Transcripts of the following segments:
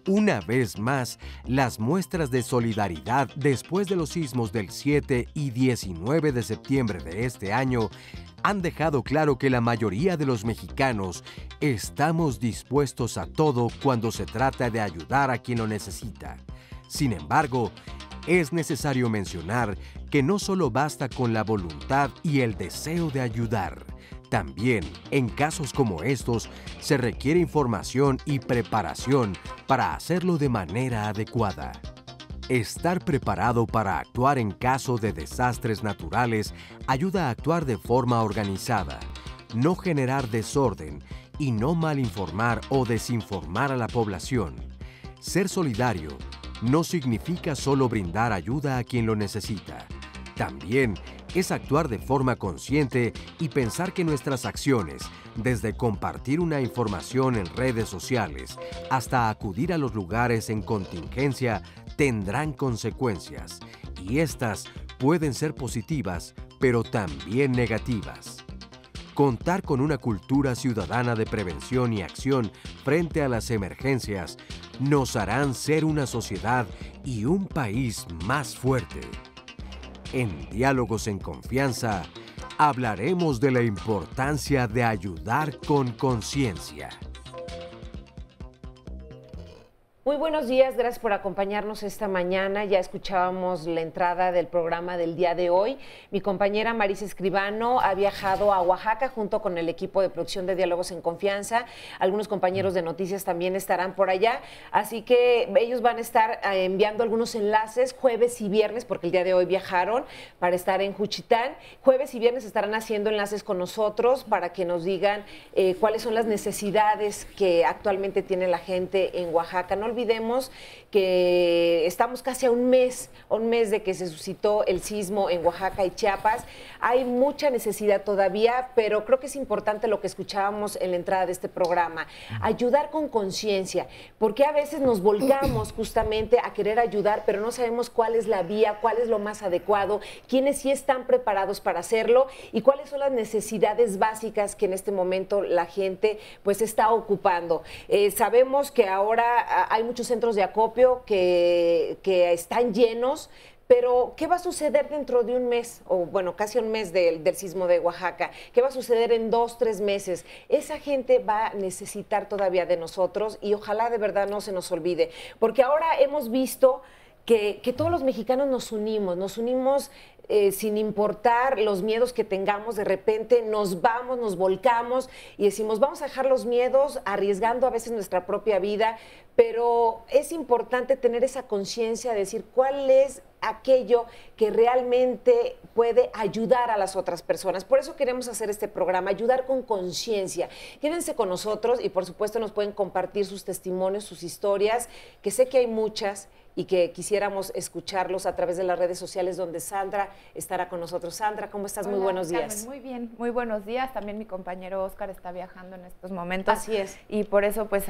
Una vez más, las muestras de solidaridad después de los sismos del 7 y 19 de septiembre de este año han dejado claro que la mayoría de los mexicanos estamos dispuestos a todo cuando se trata de ayudar a quien lo necesita. Sin embargo, es necesario mencionar que no solo basta con la voluntad y el deseo de ayudar. También, en casos como estos, se requiere información y preparación para hacerlo de manera adecuada. Estar preparado para actuar en caso de desastres naturales ayuda a actuar de forma organizada, no generar desorden y no malinformar o desinformar a la población. Ser solidario no significa solo brindar ayuda a quien lo necesita. También es actuar de forma consciente y pensar que nuestras acciones, desde compartir una información en redes sociales hasta acudir a los lugares en contingencia, tendrán consecuencias. Y estas pueden ser positivas, pero también negativas. Contar con una cultura ciudadana de prevención y acción frente a las emergencias nos harán ser una sociedad y un país más fuerte. En Diálogos en Confianza, hablaremos de la importancia de ayudar con conciencia. Muy buenos días, gracias por acompañarnos esta mañana. Ya escuchábamos la entrada del programa del día de hoy. Mi compañera Marisa Escribano ha viajado a Oaxaca junto con el equipo de producción de Diálogos en Confianza. Algunos compañeros de noticias también estarán por allá, así que ellos van a estar enviando algunos enlaces jueves y viernes, porque el día de hoy viajaron para estar en Juchitán. Jueves y viernes estarán haciendo enlaces con nosotros para que nos digan cuáles son las necesidades que actualmente tiene la gente en Oaxaca. No olvidemos que estamos casi a un mes de que se suscitó el sismo en Oaxaca y Chiapas. Hay mucha necesidad todavía, pero creo que es importante lo que escuchábamos en la entrada de este programa, ayudar con conciencia, porque a veces nos volcamos justamente a querer ayudar, pero no sabemos cuál es la vía, cuál es lo más adecuado, quiénes sí están preparados para hacerlo y cuáles son las necesidades básicas que en este momento la gente pues está ocupando. Sabemos que ahora hay muchos centros de acopio que están llenos, pero ¿qué va a suceder dentro de un mes? O bueno, casi un mes del sismo de Oaxaca. ¿Qué va a suceder en 2, 3 meses? Esa gente va a necesitar todavía de nosotros y ojalá de verdad no se nos olvide, porque ahora hemos visto que todos los mexicanos nos unimos sin importar los miedos que tengamos. De repente nos vamos, nos volcamos y decimos, vamos a dejar los miedos, arriesgando a veces nuestra propia vida, pero es importante tener esa conciencia de decir cuál es aquello que realmente puede ayudar a las otras personas. Por eso queremos hacer este programa, ayudar con conciencia. Quédense con nosotros y por supuesto nos pueden compartir sus testimonios, sus historias, que sé que hay muchas y que quisiéramos escucharlos a través de las redes sociales, donde Sandra estará con nosotros. Sandra, ¿cómo estás? Hola, muy buenos días. Carmen, muy bien, muy buenos días. También mi compañero Oscar está viajando en estos momentos. Así es. Y por eso pues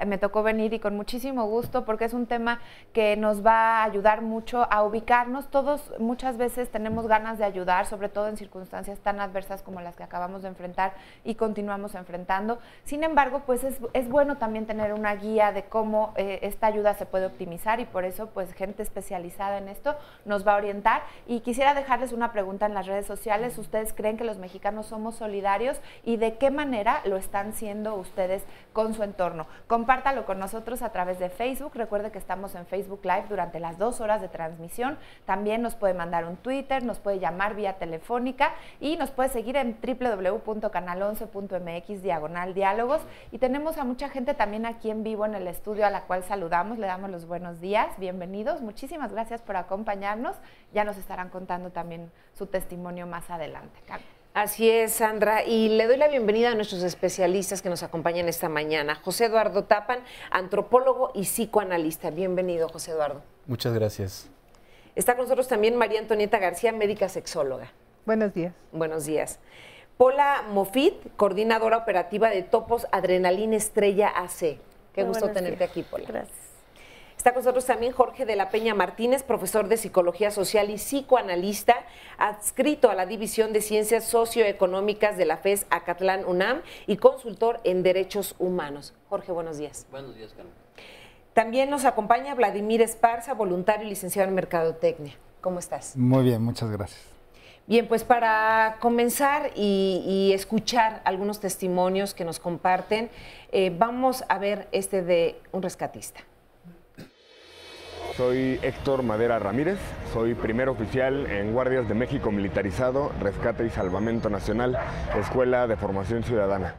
me tocó venir y con muchísimo gusto, porque es un tema que nos va a ayudar mucho a ubicarnos. Todos muchas veces tenemos ganas de ayudar, sobre todo en circunstancias tan adversas como las que acabamos de enfrentar y continuamos enfrentando. Sin embargo, pues es bueno también tener una guía de cómo esta ayuda se puede optimizar, y por eso pues gente especializada en esto nos va a orientar. Y quisiera dejarles una pregunta en las redes sociales. ¿Ustedes creen que los mexicanos somos solidarios y de qué manera lo están siendo ustedes con su entorno? Compártalo con nosotros a través de Facebook. Recuerde que estamos en Facebook Live durante las 2 horas de transmisión. También nos puede mandar un Twitter, nos puede llamar vía telefónica y nos puede seguir en www.canal11.mx/diálogos. Y tenemos a mucha gente también aquí en vivo en el estudio, a la cual saludamos, le damos los buenos días. Bienvenidos, muchísimas gracias por acompañarnos. Ya nos estarán contando también su testimonio más adelante. Así es, Sandra, y le doy la bienvenida a nuestros especialistas que nos acompañan esta mañana. José Eduardo Tapan, antropólogo y psicoanalista. Bienvenido, José Eduardo. Muchas gracias. Está con nosotros también María Antonieta García, médica sexóloga. Buenos días. Buenos días. Pola Mofit, coordinadora operativa de Topos Adrenalina Estrella AC. Qué gusto tenerte aquí, Pola. Gracias. Está con nosotros también Jorge de la Peña Martínez, profesor de Psicología Social y psicoanalista, adscrito a la División de Ciencias Socioeconómicas de la FES Acatlán UNAM y consultor en Derechos Humanos. Jorge, buenos días. Buenos días, Carmen. También nos acompaña Vladimir Esparza, voluntario y licenciado en Mercadotecnia. ¿Cómo estás? Muy bien, muchas gracias. Bien, pues para comenzar y escuchar algunos testimonios que nos comparten, vamos a ver este de un rescatista. Soy Héctor Madera Ramírez, soy primer oficial en Guardias de México Militarizado, Rescate y Salvamento Nacional, Escuela de Formación Ciudadana.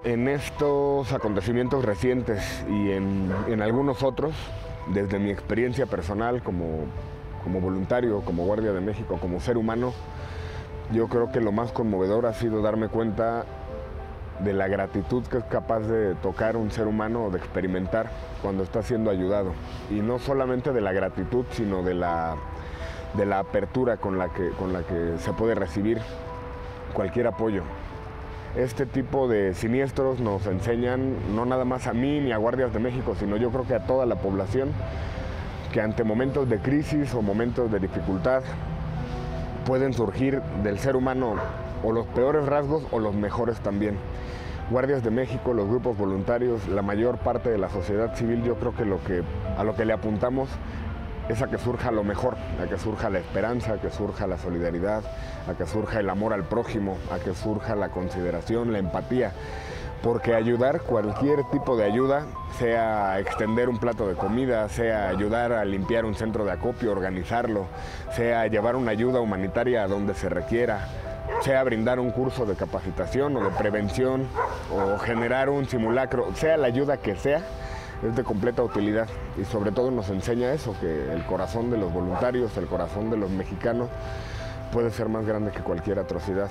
En estos acontecimientos recientes y en algunos otros, desde mi experiencia personal como voluntario, como Guardia de México, como ser humano, yo creo que lo más conmovedor ha sido darme cuenta de la gratitud que es capaz de tocar un ser humano o de experimentar cuando está siendo ayudado. Y no solamente de la gratitud, sino de la apertura con la que se puede recibir cualquier apoyo. Este tipo de siniestros nos enseñan, no nada más a mí ni a Guardias de México, sino yo creo que a toda la población, que ante momentos de crisis o momentos de dificultad pueden surgir del ser humano o los peores rasgos o los mejores también. Guardias de México, los grupos voluntarios, la mayor parte de la sociedad civil, yo creo que a lo que le apuntamos es a que surja lo mejor, a que surja la esperanza, a que surja la solidaridad, a que surja el amor al prójimo, a que surja la consideración, la empatía. Porque ayudar, cualquier tipo de ayuda, sea extender un plato de comida, sea ayudar a limpiar un centro de acopio, organizarlo, sea llevar una ayuda humanitaria a donde se requiera, sea brindar un curso de capacitación o de prevención o generar un simulacro, sea la ayuda que sea, es de completa utilidad y sobre todo nos enseña eso, que el corazón de los voluntarios, el corazón de los mexicanos puede ser más grande que cualquier atrocidad.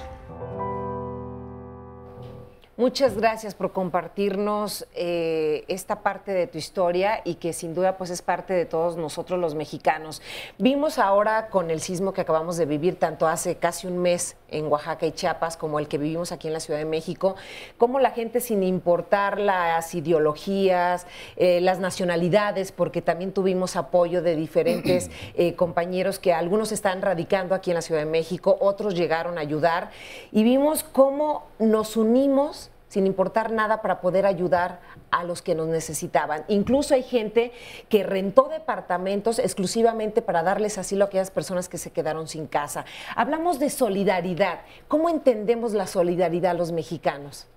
Muchas gracias por compartirnos esta parte de tu historia y que sin duda pues es parte de todos nosotros los mexicanos. Vimos ahora con el sismo que acabamos de vivir tanto hace casi un mes en Oaxaca y Chiapas como el que vivimos aquí en la Ciudad de México, cómo la gente sin importar las ideologías, las nacionalidades, porque también tuvimos apoyo de diferentes compañeros que algunos están radicando aquí en la Ciudad de México, otros llegaron a ayudar y vimos cómo nos unimos sin importar nada para poder ayudar a los que nos necesitaban. Incluso hay gente que rentó departamentos exclusivamente para darles asilo a aquellas personas que se quedaron sin casa. Hablamos de solidaridad. ¿Cómo entendemos la solidaridad los mexicanos?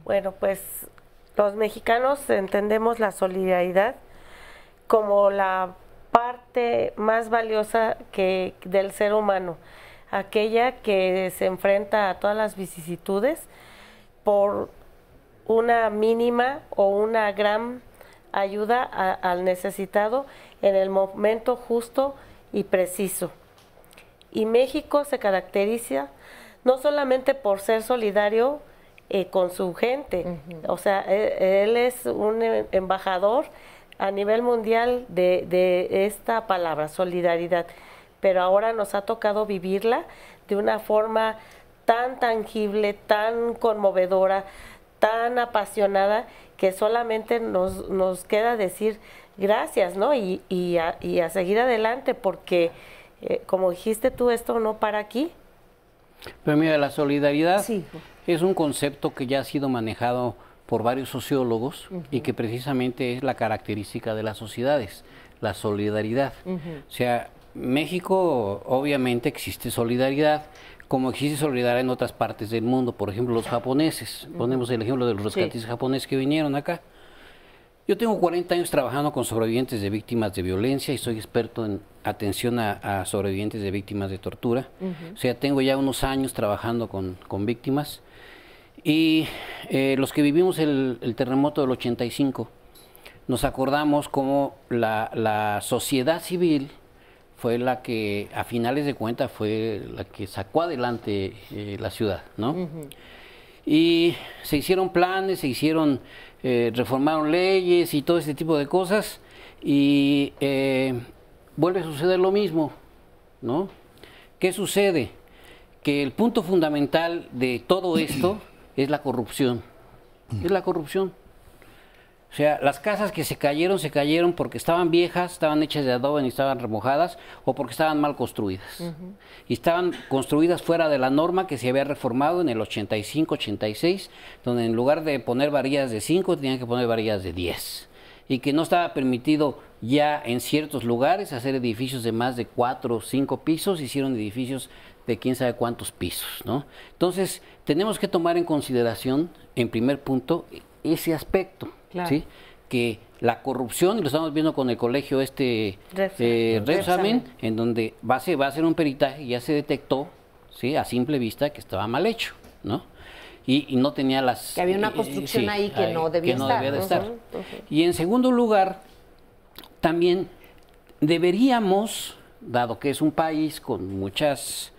Bueno, pues los mexicanos entendemos la solidaridad como la parte más valiosa del ser humano, aquella que se enfrenta a todas las vicisitudes por una mínima o una gran ayuda al necesitado en el momento justo y preciso. Y México se caracteriza no solamente por ser solidario con su gente, o sea, él es un embajador a nivel mundial de esta palabra, solidaridad, pero ahora nos ha tocado vivirla de una forma tan tangible, tan conmovedora, tan apasionada, que solamente nos queda decir gracias, ¿no? Y a seguir adelante, porque, como dijiste tú, esto no para aquí. Pero mira, la solidaridad es un concepto que ya ha sido manejado por varios sociólogos y que precisamente es la característica de las sociedades, la solidaridad. O sea, México obviamente existe solidaridad, como existe solidaridad en otras partes del mundo, por ejemplo los japoneses, ponemos el ejemplo de los rescatistas japoneses que vinieron acá. Yo tengo 40 años trabajando con sobrevivientes de víctimas de violencia y soy experto en atención a sobrevivientes de víctimas de tortura. O sea, tengo ya unos años trabajando con víctimas y los que vivimos el terremoto del 85, nos acordamos cómo la sociedad civil fue la que, a finales de cuentas, fue la que sacó adelante la ciudad, ¿no? Y se hicieron planes, reformaron leyes y todo ese tipo de cosas, y vuelve a suceder lo mismo, ¿no? ¿Qué sucede? Que el punto fundamental de todo esto es la corrupción. Es la corrupción. O sea, las casas que se cayeron porque estaban viejas, estaban hechas de adobe y estaban remojadas, o porque estaban mal construidas. Y estaban construidas fuera de la norma que se había reformado en el 85, 86, donde en lugar de poner varillas de 5, tenían que poner varillas de 10. Y que no estaba permitido ya en ciertos lugares hacer edificios de más de 4 o 5 pisos, hicieron edificios de quién sabe cuántos pisos, ¿no? Entonces, tenemos que tomar en consideración, en primer punto, ese aspecto. Claro. ¿Sí? Que la corrupción, y lo estamos viendo con el colegio Rebsamen, en donde va a ser un peritaje, ya se detectó, ¿sí? A simple vista que estaba mal hecho, ¿no? Y no tenía las... Que había una construcción ahí que no debía de estar. Y en segundo lugar, también deberíamos, dado que es un país con muchas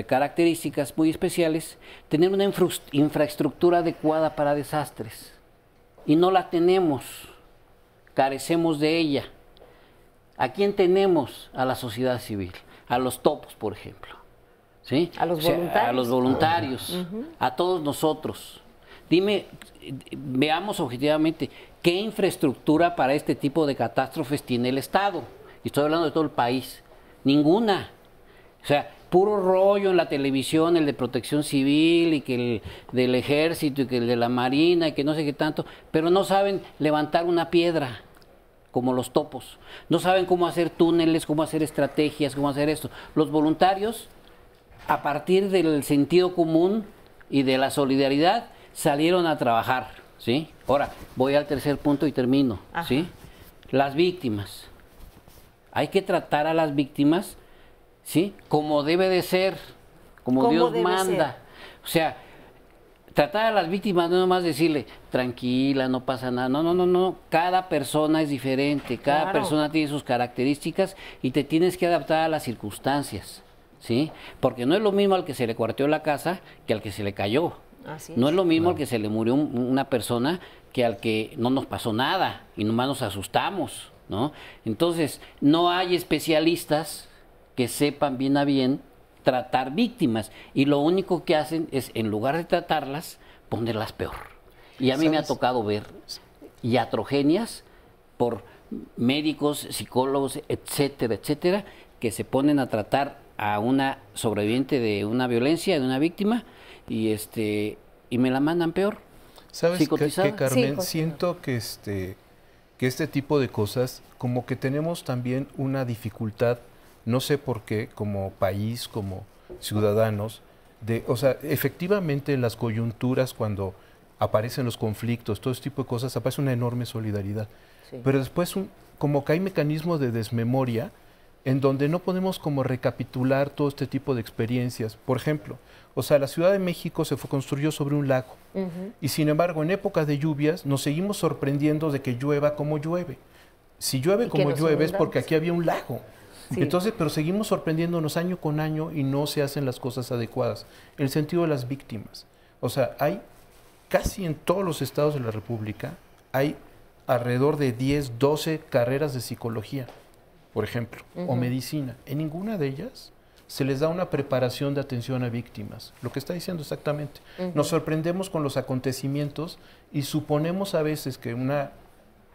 características muy especiales, tener una infraestructura adecuada para desastres. Y no la tenemos, carecemos de ella. ¿A quién tenemos? A la sociedad civil, a los topos, por ejemplo, ¿sí? A los voluntarios. A los voluntarios, a todos nosotros. Dime, veamos objetivamente, ¿qué infraestructura para este tipo de catástrofes tiene el Estado? Y estoy hablando de todo el país. Ninguna. O sea, puro rollo en la televisión, el de Protección Civil y que el del Ejército y que el de la Marina y que no sé qué tanto, pero no saben levantar una piedra como los topos. No saben cómo hacer túneles, cómo hacer estrategias, cómo hacer esto. Los voluntarios, a partir del sentido común y de la solidaridad, salieron a trabajar, ¿sí? Ahora, voy al tercer punto y termino, ¿sí? Las víctimas. Hay que tratar a las víctimas, ¿sí? Como debe de ser, como Dios manda. O sea, tratar a las víctimas no es nomás decirle, tranquila, no pasa nada. No. Cada persona es diferente, cada persona tiene sus características y te tienes que adaptar a las circunstancias, ¿sí? Porque no es lo mismo al que se le cuarteó la casa que al que se le cayó. No es lo mismo al que se le murió una persona que al que no nos pasó nada y nomás nos asustamos, ¿no? Entonces, no hay especialistas que sepan bien a bien tratar víctimas, y lo único que hacen es, en lugar de tratarlas, ponerlas peor. Y a mí me ha tocado ver iatrogenias por médicos, psicólogos, etcétera, etcétera, que se ponen a tratar a una sobreviviente de una violencia, de una víctima, y me la mandan peor. ¿Sabes qué, Carmen? Siento que este tipo de cosas, como que tenemos también una dificultad, no sé por qué, como país, como ciudadanos, o sea, efectivamente en las coyunturas, cuando aparecen los conflictos, todo este tipo de cosas, aparece una enorme solidaridad. Pero después como que hay mecanismos de desmemoria en donde no podemos como recapitular todo este tipo de experiencias. Por ejemplo, o sea, la Ciudad de México se construyó sobre un lago, y sin embargo en épocas de lluvias nos seguimos sorprendiendo de que llueva como llueve. Si llueve como llueve es porque aquí había un lago. Entonces, pero seguimos sorprendiéndonos año con año y no se hacen las cosas adecuadas. En el sentido de las víctimas. O sea, hay casi en todos los estados de la República, hay alrededor de 10, 12 carreras de psicología, por ejemplo, o medicina. En ninguna de ellas se les da una preparación de atención a víctimas. Lo que está diciendo exactamente. Nos sorprendemos con los acontecimientos y suponemos a veces que una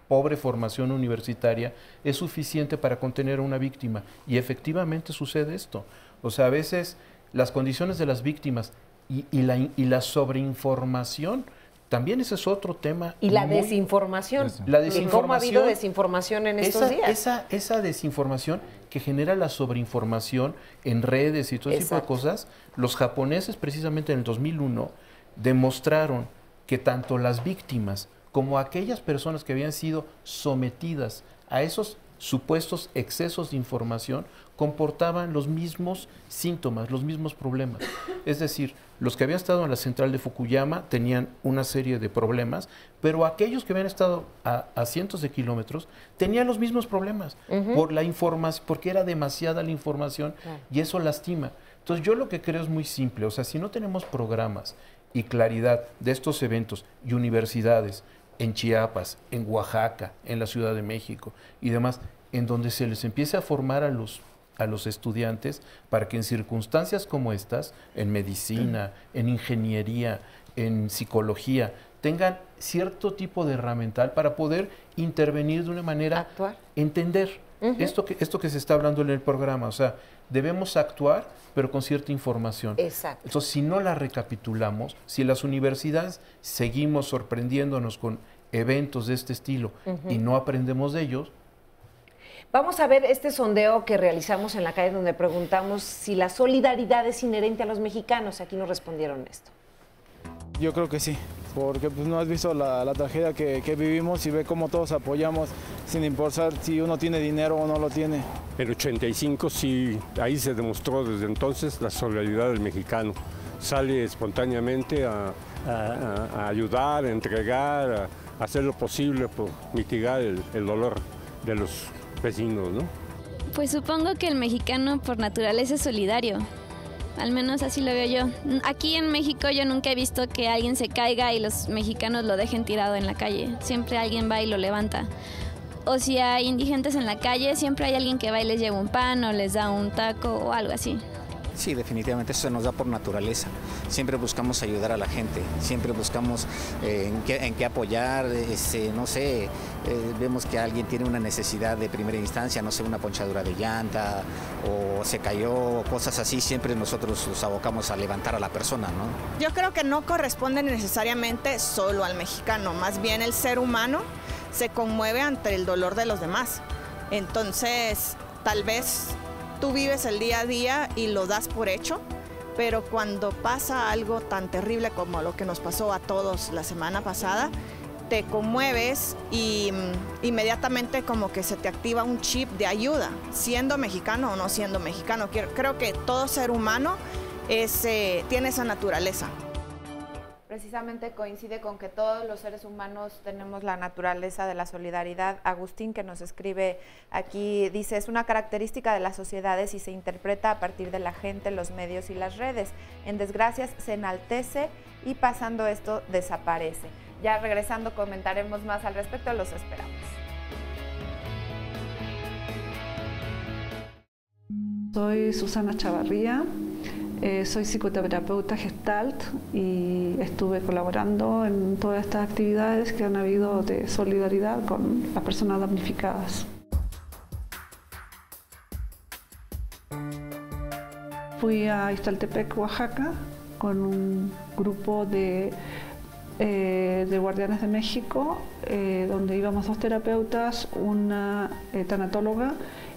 pobre formación universitaria es suficiente para contener a una víctima, y efectivamente sucede esto. O sea, a veces las condiciones de las víctimas y la sobreinformación, también ese es otro tema. Y la desinformación. La desinformación. ¿Cómo ha habido desinformación en estos días? Esa desinformación que genera la sobreinformación en redes y todo ese tipo de cosas. Los japoneses, precisamente en el 2001, demostraron que tanto las víctimas como aquellas personas que habían sido sometidas a esos supuestos excesos de información comportaban los mismos síntomas, los mismos problemas. Es decir, Los que habían estado en la central de Fukuyama tenían una serie de problemas, pero aquellos que habían estado a cientos de kilómetros tenían los mismos problemas por la información, porque era demasiada la información y eso lastima. Entonces yo lo que creo es muy simple, o sea, si no tenemos programas y claridad de estos eventos y universidades en Chiapas, en Oaxaca, en la Ciudad de México y demás, en donde se les empiece a formar a los estudiantes para que en circunstancias como estas, en medicina, en ingeniería, en psicología, tengan cierto tipo de herramental para poder intervenir de una manera, actuar, entender esto que se está hablando en el programa, o sea, debemos actuar, pero con cierta información. Exacto. Entonces, si no la recapitulamos, si las universidades seguimos sorprendiéndonos con eventos de este estilo y no aprendemos de ellos. Vamos a ver este sondeo que realizamos en la calle donde preguntamos si la solidaridad es inherente a los mexicanos. Aquí nos respondieron esto. Yo creo que sí, porque pues, no has visto la tragedia que vivimos y ve cómo todos apoyamos sin importar si uno tiene dinero o no lo tiene. En 85 sí, ahí se demostró desde entonces la solidaridad del mexicano. Sale espontáneamente a ayudar, a entregar, a hacer lo posible por mitigar el dolor de los vecinos, ¿no? Pues supongo que el mexicano por naturaleza es solidario. Al menos así lo veo yo. Aquí en México yo nunca he visto que alguien se caiga y los mexicanos lo dejen tirado en la calle. Siempre alguien va y lo levanta. O si hay indigentes en la calle, siempre hay alguien que va y les lleva un pan o les da un taco o algo así. Sí, definitivamente eso se nos da por naturaleza. Siempre buscamos ayudar a la gente, siempre buscamos en qué apoyar, no sé, vemos que alguien tiene una necesidad de primera instancia, no sé, una ponchadura de llanta o se cayó, cosas así, siempre nosotros nos abocamos a levantar a la persona, ¿no? Yo creo que no corresponde necesariamente solo al mexicano, más bien el ser humano se conmueve ante el dolor de los demás. Entonces, tal vez tú vives el día a día y lo das por hecho, pero cuando pasa algo tan terrible como lo que nos pasó a todos la semana pasada, te conmueves y inmediatamente como que se te activa un chip de ayuda, siendo mexicano o no siendo mexicano. Creo que todo ser humano tiene esa naturaleza. Precisamente coincide con que todos los seres humanos tenemos la naturaleza de la solidaridad. Agustín, que nos escribe aquí, dice, es una característica de las sociedades y se interpreta a partir de la gente, los medios y las redes. En desgracias se enaltece y pasando esto desaparece. Ya regresando comentaremos más al respecto, los esperamos. Soy Susana Chavarría. Soy psicoterapeuta Gestalt y estuve colaborando en todas estas actividades que han habido de solidaridad con las personas damnificadas. Fui a Ixtaltepec, Oaxaca, con un grupo de Guardianes de México, donde íbamos 2 terapeutas, una tanatóloga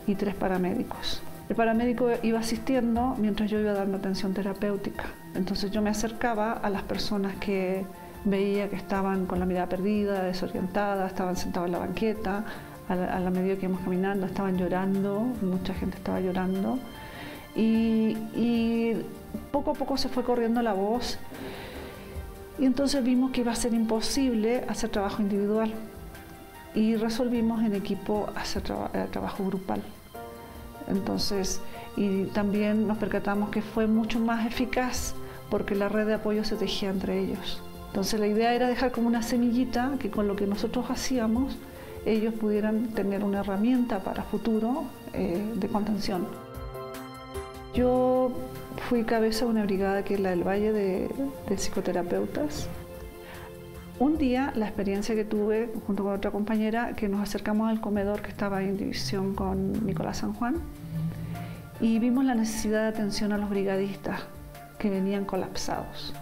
y 3 paramédicos. El paramédico iba asistiendo mientras yo iba dando atención terapéutica. Entonces yo me acercaba a las personas que veía que estaban con la mirada perdida, desorientadas, estaban sentados en la banqueta, a la medida que íbamos caminando, estaban llorando, mucha gente estaba llorando. Y poco a poco se fue corriendo la voz y entonces vimos que iba a ser imposible hacer trabajo individual y resolvimos en equipo hacer trabajo grupal. Entonces, y también nos percatamos que fue mucho más eficaz porque la red de apoyo se tejía entre ellos. Entonces la idea era dejar como una semillita que con lo que nosotros hacíamos ellos pudieran tener una herramienta para futuro de contención. Yo fui cabeza de una brigada que es la del Valle de psicoterapeutas. Un día la experiencia que tuve junto con otra compañera, que nos acercamos al comedor que estaba en división con Nicolás San Juan y vimos la necesidad de atención a los brigadistas que venían colapsados.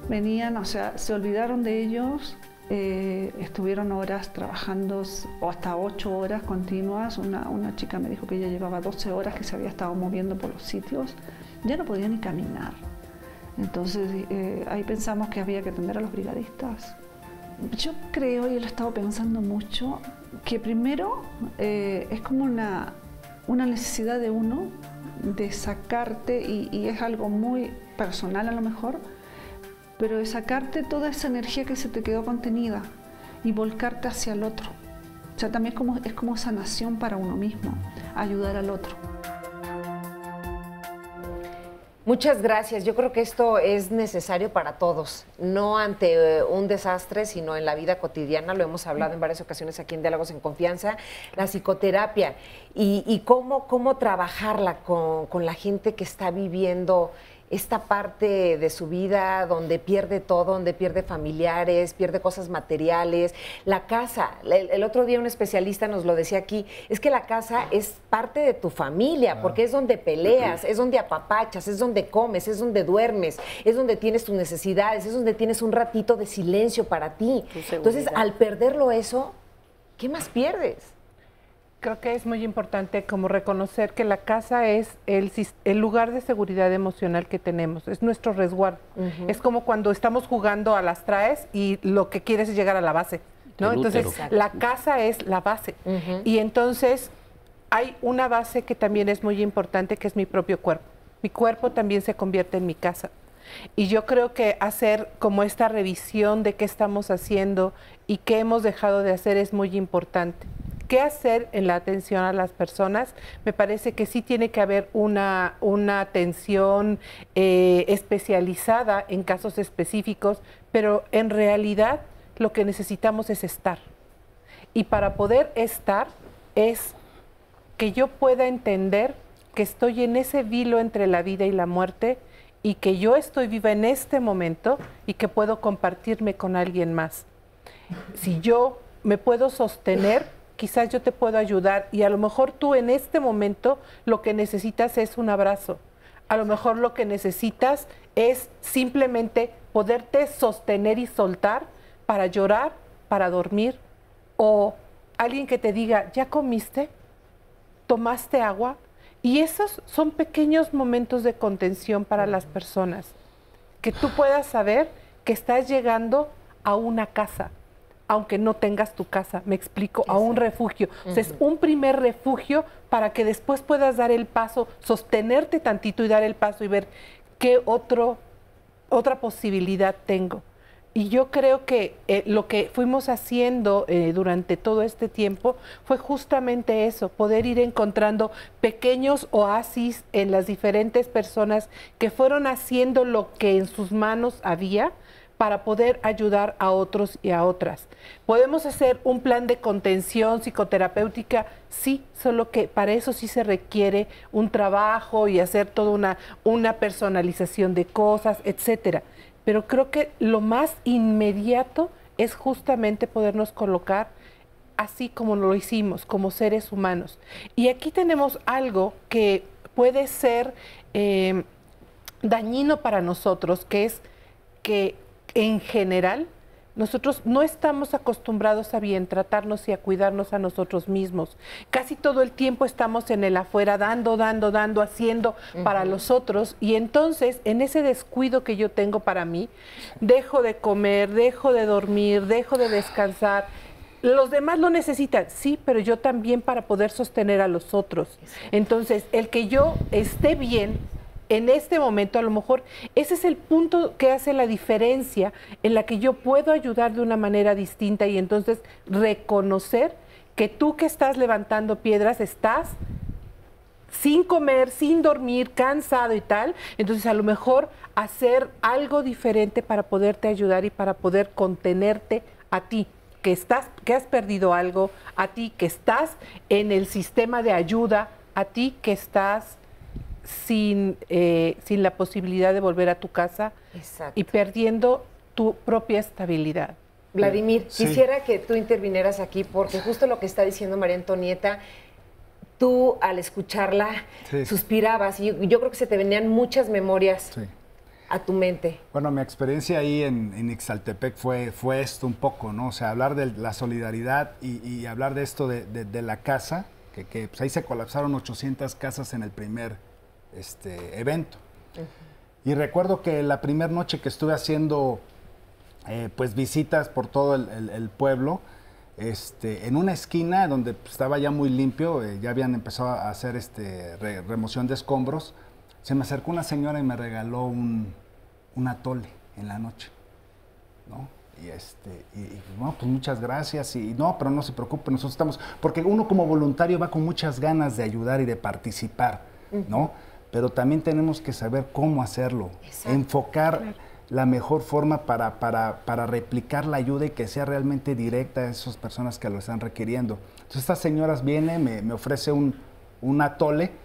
Venían, o sea, se olvidaron de ellos, estuvieron horas trabajando o hasta 8 horas continuas. Una chica me dijo que ella llevaba 12 horas que se había estado moviendo por los sitios, ya no podía ni caminar. Entonces ahí pensamos que había que atender a los brigadistas. Yo creo, y lo he estado pensando mucho, que primero es como una necesidad de uno de sacarte, y es algo muy personal a lo mejor, pero de sacarte toda esa energía que se te quedó contenida y volcarte hacia el otro. O sea, también es como sanación para uno mismo, ayudar al otro. Muchas gracias. Yo creo que esto es necesario para todos, no ante un desastre, sino en la vida cotidiana. Lo hemos hablado en varias ocasiones aquí en Diálogos en Confianza, la psicoterapia y cómo trabajarla con la gente que está viviendo esta parte de su vida donde pierde todo, donde pierde familiares, pierde cosas materiales. La casa, el otro día un especialista nos lo decía aquí, es que la casa es parte de tu familia, porque es donde peleas, es donde apapachas, es donde comes, es donde duermes, es donde tienes tus necesidades, es donde tienes un ratito de silencio para ti. Entonces, al perderlo eso, ¿qué más pierdes? Creo que es muy importante como reconocer que la casa es el lugar de seguridad emocional que tenemos, es nuestro resguardo. Es como cuando estamos jugando a las traes y lo que quieres es llegar a la base, ¿no? Entonces, la casa es la base. Y entonces, hay una base que también es muy importante, que es mi propio cuerpo. Mi cuerpo también se convierte en mi casa. Y yo creo que hacer como esta revisión de qué estamos haciendo y qué hemos dejado de hacer es muy importante. ¿Qué hacer en la atención a las personas? Me parece que sí tiene que haber una atención especializada en casos específicos, pero en realidad lo que necesitamos es estar. Y para poder estar es que yo pueda entender que estoy en ese vilo entre la vida y la muerte y que yo estoy viva en este momento y que puedo compartirme con alguien más. Si yo me puedo sostener, quizás yo te puedo ayudar y a lo mejor tú en este momento lo que necesitas es un abrazo. A lo mejor lo que necesitas es simplemente poderte sostener y soltar para llorar, para dormir, o alguien que te diga, ¿ya comiste? ¿Tomaste agua? Y esos son pequeños momentos de contención para las personas. Que tú puedas saber que estás llegando a una casa, aunque no tengas tu casa, me explico, a un refugio. O sea, es un primer refugio para que después puedas dar el paso, sostenerte tantito y dar el paso y ver qué otra posibilidad tengo. Y yo creo que lo que fuimos haciendo durante todo este tiempo fue justamente eso, poder ir encontrando pequeños oasis en las diferentes personas que fueron haciendo lo que en sus manos había para poder ayudar a otros y a otras. ¿Podemos hacer un plan de contención psicoterapéutica? Sí, solo que para eso sí se requiere un trabajo y hacer toda una personalización de cosas, etcétera. Pero creo que lo más inmediato es justamente podernos colocar así como lo hicimos, como seres humanos. Y aquí tenemos algo que puede ser dañino para nosotros, que es que en general nosotros no estamos acostumbrados a bien tratarnos y a cuidarnos a nosotros mismos. Casi todo el tiempo estamos en el afuera, dando, haciendo para los otros, y entonces en ese descuido que yo tengo para mí, dejo de comer, dejo de dormir, dejo de descansar. Los demás lo necesitan, sí, pero yo también para poder sostener a los otros. Entonces, el que yo esté bien en este momento, a lo mejor ese es el punto que hace la diferencia en la que yo puedo ayudar de una manera distinta y entonces reconocer que tú que estás levantando piedras estás sin comer, sin dormir, cansado y tal. Entonces a lo mejor hacer algo diferente para poderte ayudar y para poder contenerte a ti, que has perdido algo, a ti que estás en el sistema de ayuda, a ti que estás sin la posibilidad de volver a tu casa. Exacto. Y perdiendo tu propia estabilidad. Vladimir, quisiera que tú intervinieras aquí porque justo lo que está diciendo María Antonieta, tú al escucharla suspirabas y yo creo que se te venían muchas memorias a tu mente. Bueno, mi experiencia ahí en Ixtaltepec fue esto un poco, ¿no? O sea, hablar de la solidaridad y hablar de esto de la casa, que pues ahí se colapsaron 800 casas en el primer evento. Y recuerdo que la primera noche que estuve haciendo pues visitas por todo el pueblo, en una esquina donde estaba ya muy limpio, ya habían empezado a hacer remoción de escombros, se me acercó una señora y me regaló un atole en la noche, ¿no? Y no, pues muchas gracias, y no, pero no se preocupe, nosotros estamos, porque uno como voluntario va con muchas ganas de ayudar y de participar, ¿no? Pero también tenemos que saber cómo hacerlo, enfocar la mejor forma para replicar la ayuda y que sea realmente directa a esas personas que lo están requiriendo. Entonces estas señoras vienen, me ofrece un atole.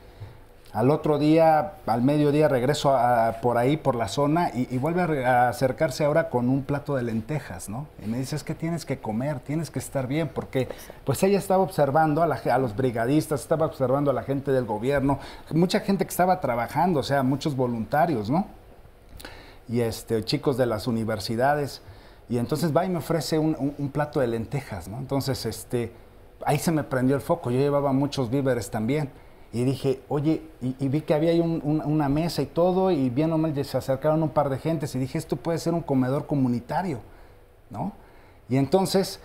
Al otro día, al mediodía, regreso por ahí, por la zona, y vuelve a acercarse ahora con un plato de lentejas, ¿no? Y me dice, es que tienes que comer, tienes que estar bien, porque pues ella estaba observando a los brigadistas, estaba observando a la gente del gobierno, mucha gente que estaba trabajando, o sea, muchos voluntarios, ¿no? Y chicos de las universidades, y entonces va y me ofrece un plato de lentejas, ¿no? Entonces, ahí se me prendió el foco, yo llevaba muchos víveres también. Y dije, oye, y vi que había ahí una mesa y todo, y bien o mal se acercaron un par de gentes, y dije, esto puede ser un comedor comunitario, ¿no? Y entonces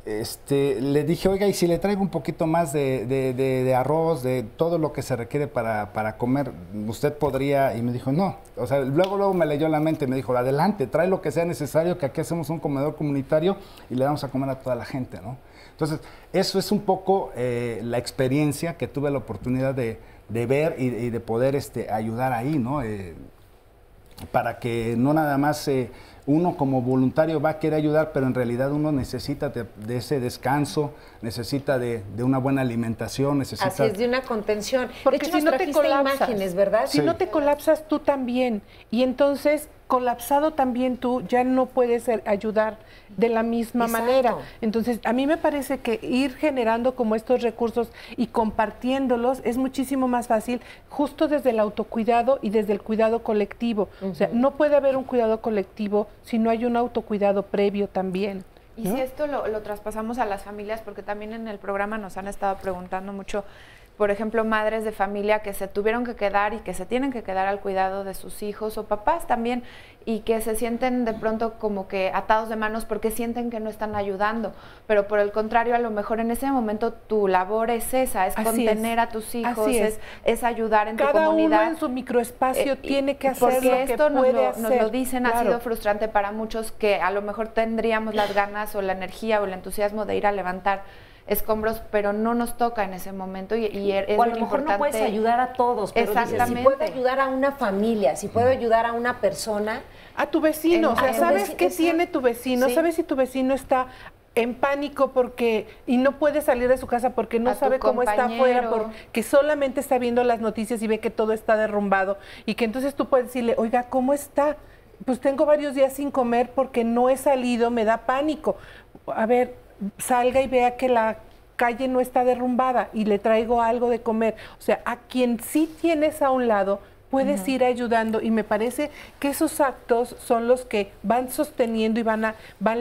le dije, oiga, y si le traigo un poquito más de arroz, de todo lo que se requiere para comer, usted podría, y me dijo, no, o sea, luego me leyó la mente, me dijo, adelante, trae lo que sea necesario, que aquí hacemos un comedor comunitario y le damos a comer a toda la gente, ¿no? Entonces, eso es un poco la experiencia que tuve la oportunidad de ver y de poder ayudar ahí, ¿no? Para que no nada más uno como voluntario va a querer ayudar, pero en realidad uno necesita de ese descanso, necesita de una buena alimentación, necesita... Así es, de una contención. Porque de hecho, si no te colapsas, imágenes, ¿verdad? Si no te colapsas tú también, y entonces colapsado también tú ya no puedes ayudar de la misma manera. Entonces, a mí me parece que ir generando como estos recursos y compartiéndolos es muchísimo más fácil, justo desde el autocuidado y desde el cuidado colectivo. O sea, no puede haber un cuidado colectivo si no hay un autocuidado previo también. Y si esto lo traspasamos a las familias, porque también en el programa nos han estado preguntando mucho, por ejemplo, madres de familia que se tuvieron que quedar y que se tienen que quedar al cuidado de sus hijos, o papás también, y que se sienten de pronto como que atados de manos porque sienten que no están ayudando, pero por el contrario, a lo mejor en ese momento tu labor es esa, es contener a tus hijos, es ayudar en tu comunidad. Cada uno en su microespacio tiene que hacer porque lo esto que puede hacer. nos lo dicen, ha sido frustrante para muchos que a lo mejor tendríamos las ganas o la energía o el entusiasmo de ir a levantar escombros, pero no nos toca en ese momento y es o a lo mejor no puedes ayudar a todos, pero dices, si puedo ayudar a una familia, si puedo ayudar a una persona, a tu vecino, o sea, ¿sabes qué tiene tu vecino? ¿Sabes si tu vecino está en pánico y no puede salir de su casa porque no sabe cómo está afuera, porque solamente está viendo las noticias y ve que todo está derrumbado, y que entonces tú puedes decirle, oiga, ¿cómo está? Pues tengo varios días sin comer porque no he salido, me da pánico. A ver, salga y vea que la calle no está derrumbada y le traigo algo de comer. O sea, a quien sí tienes a un lado, puedes ir ayudando, y me parece que esos actos son los que van sosteniendo y van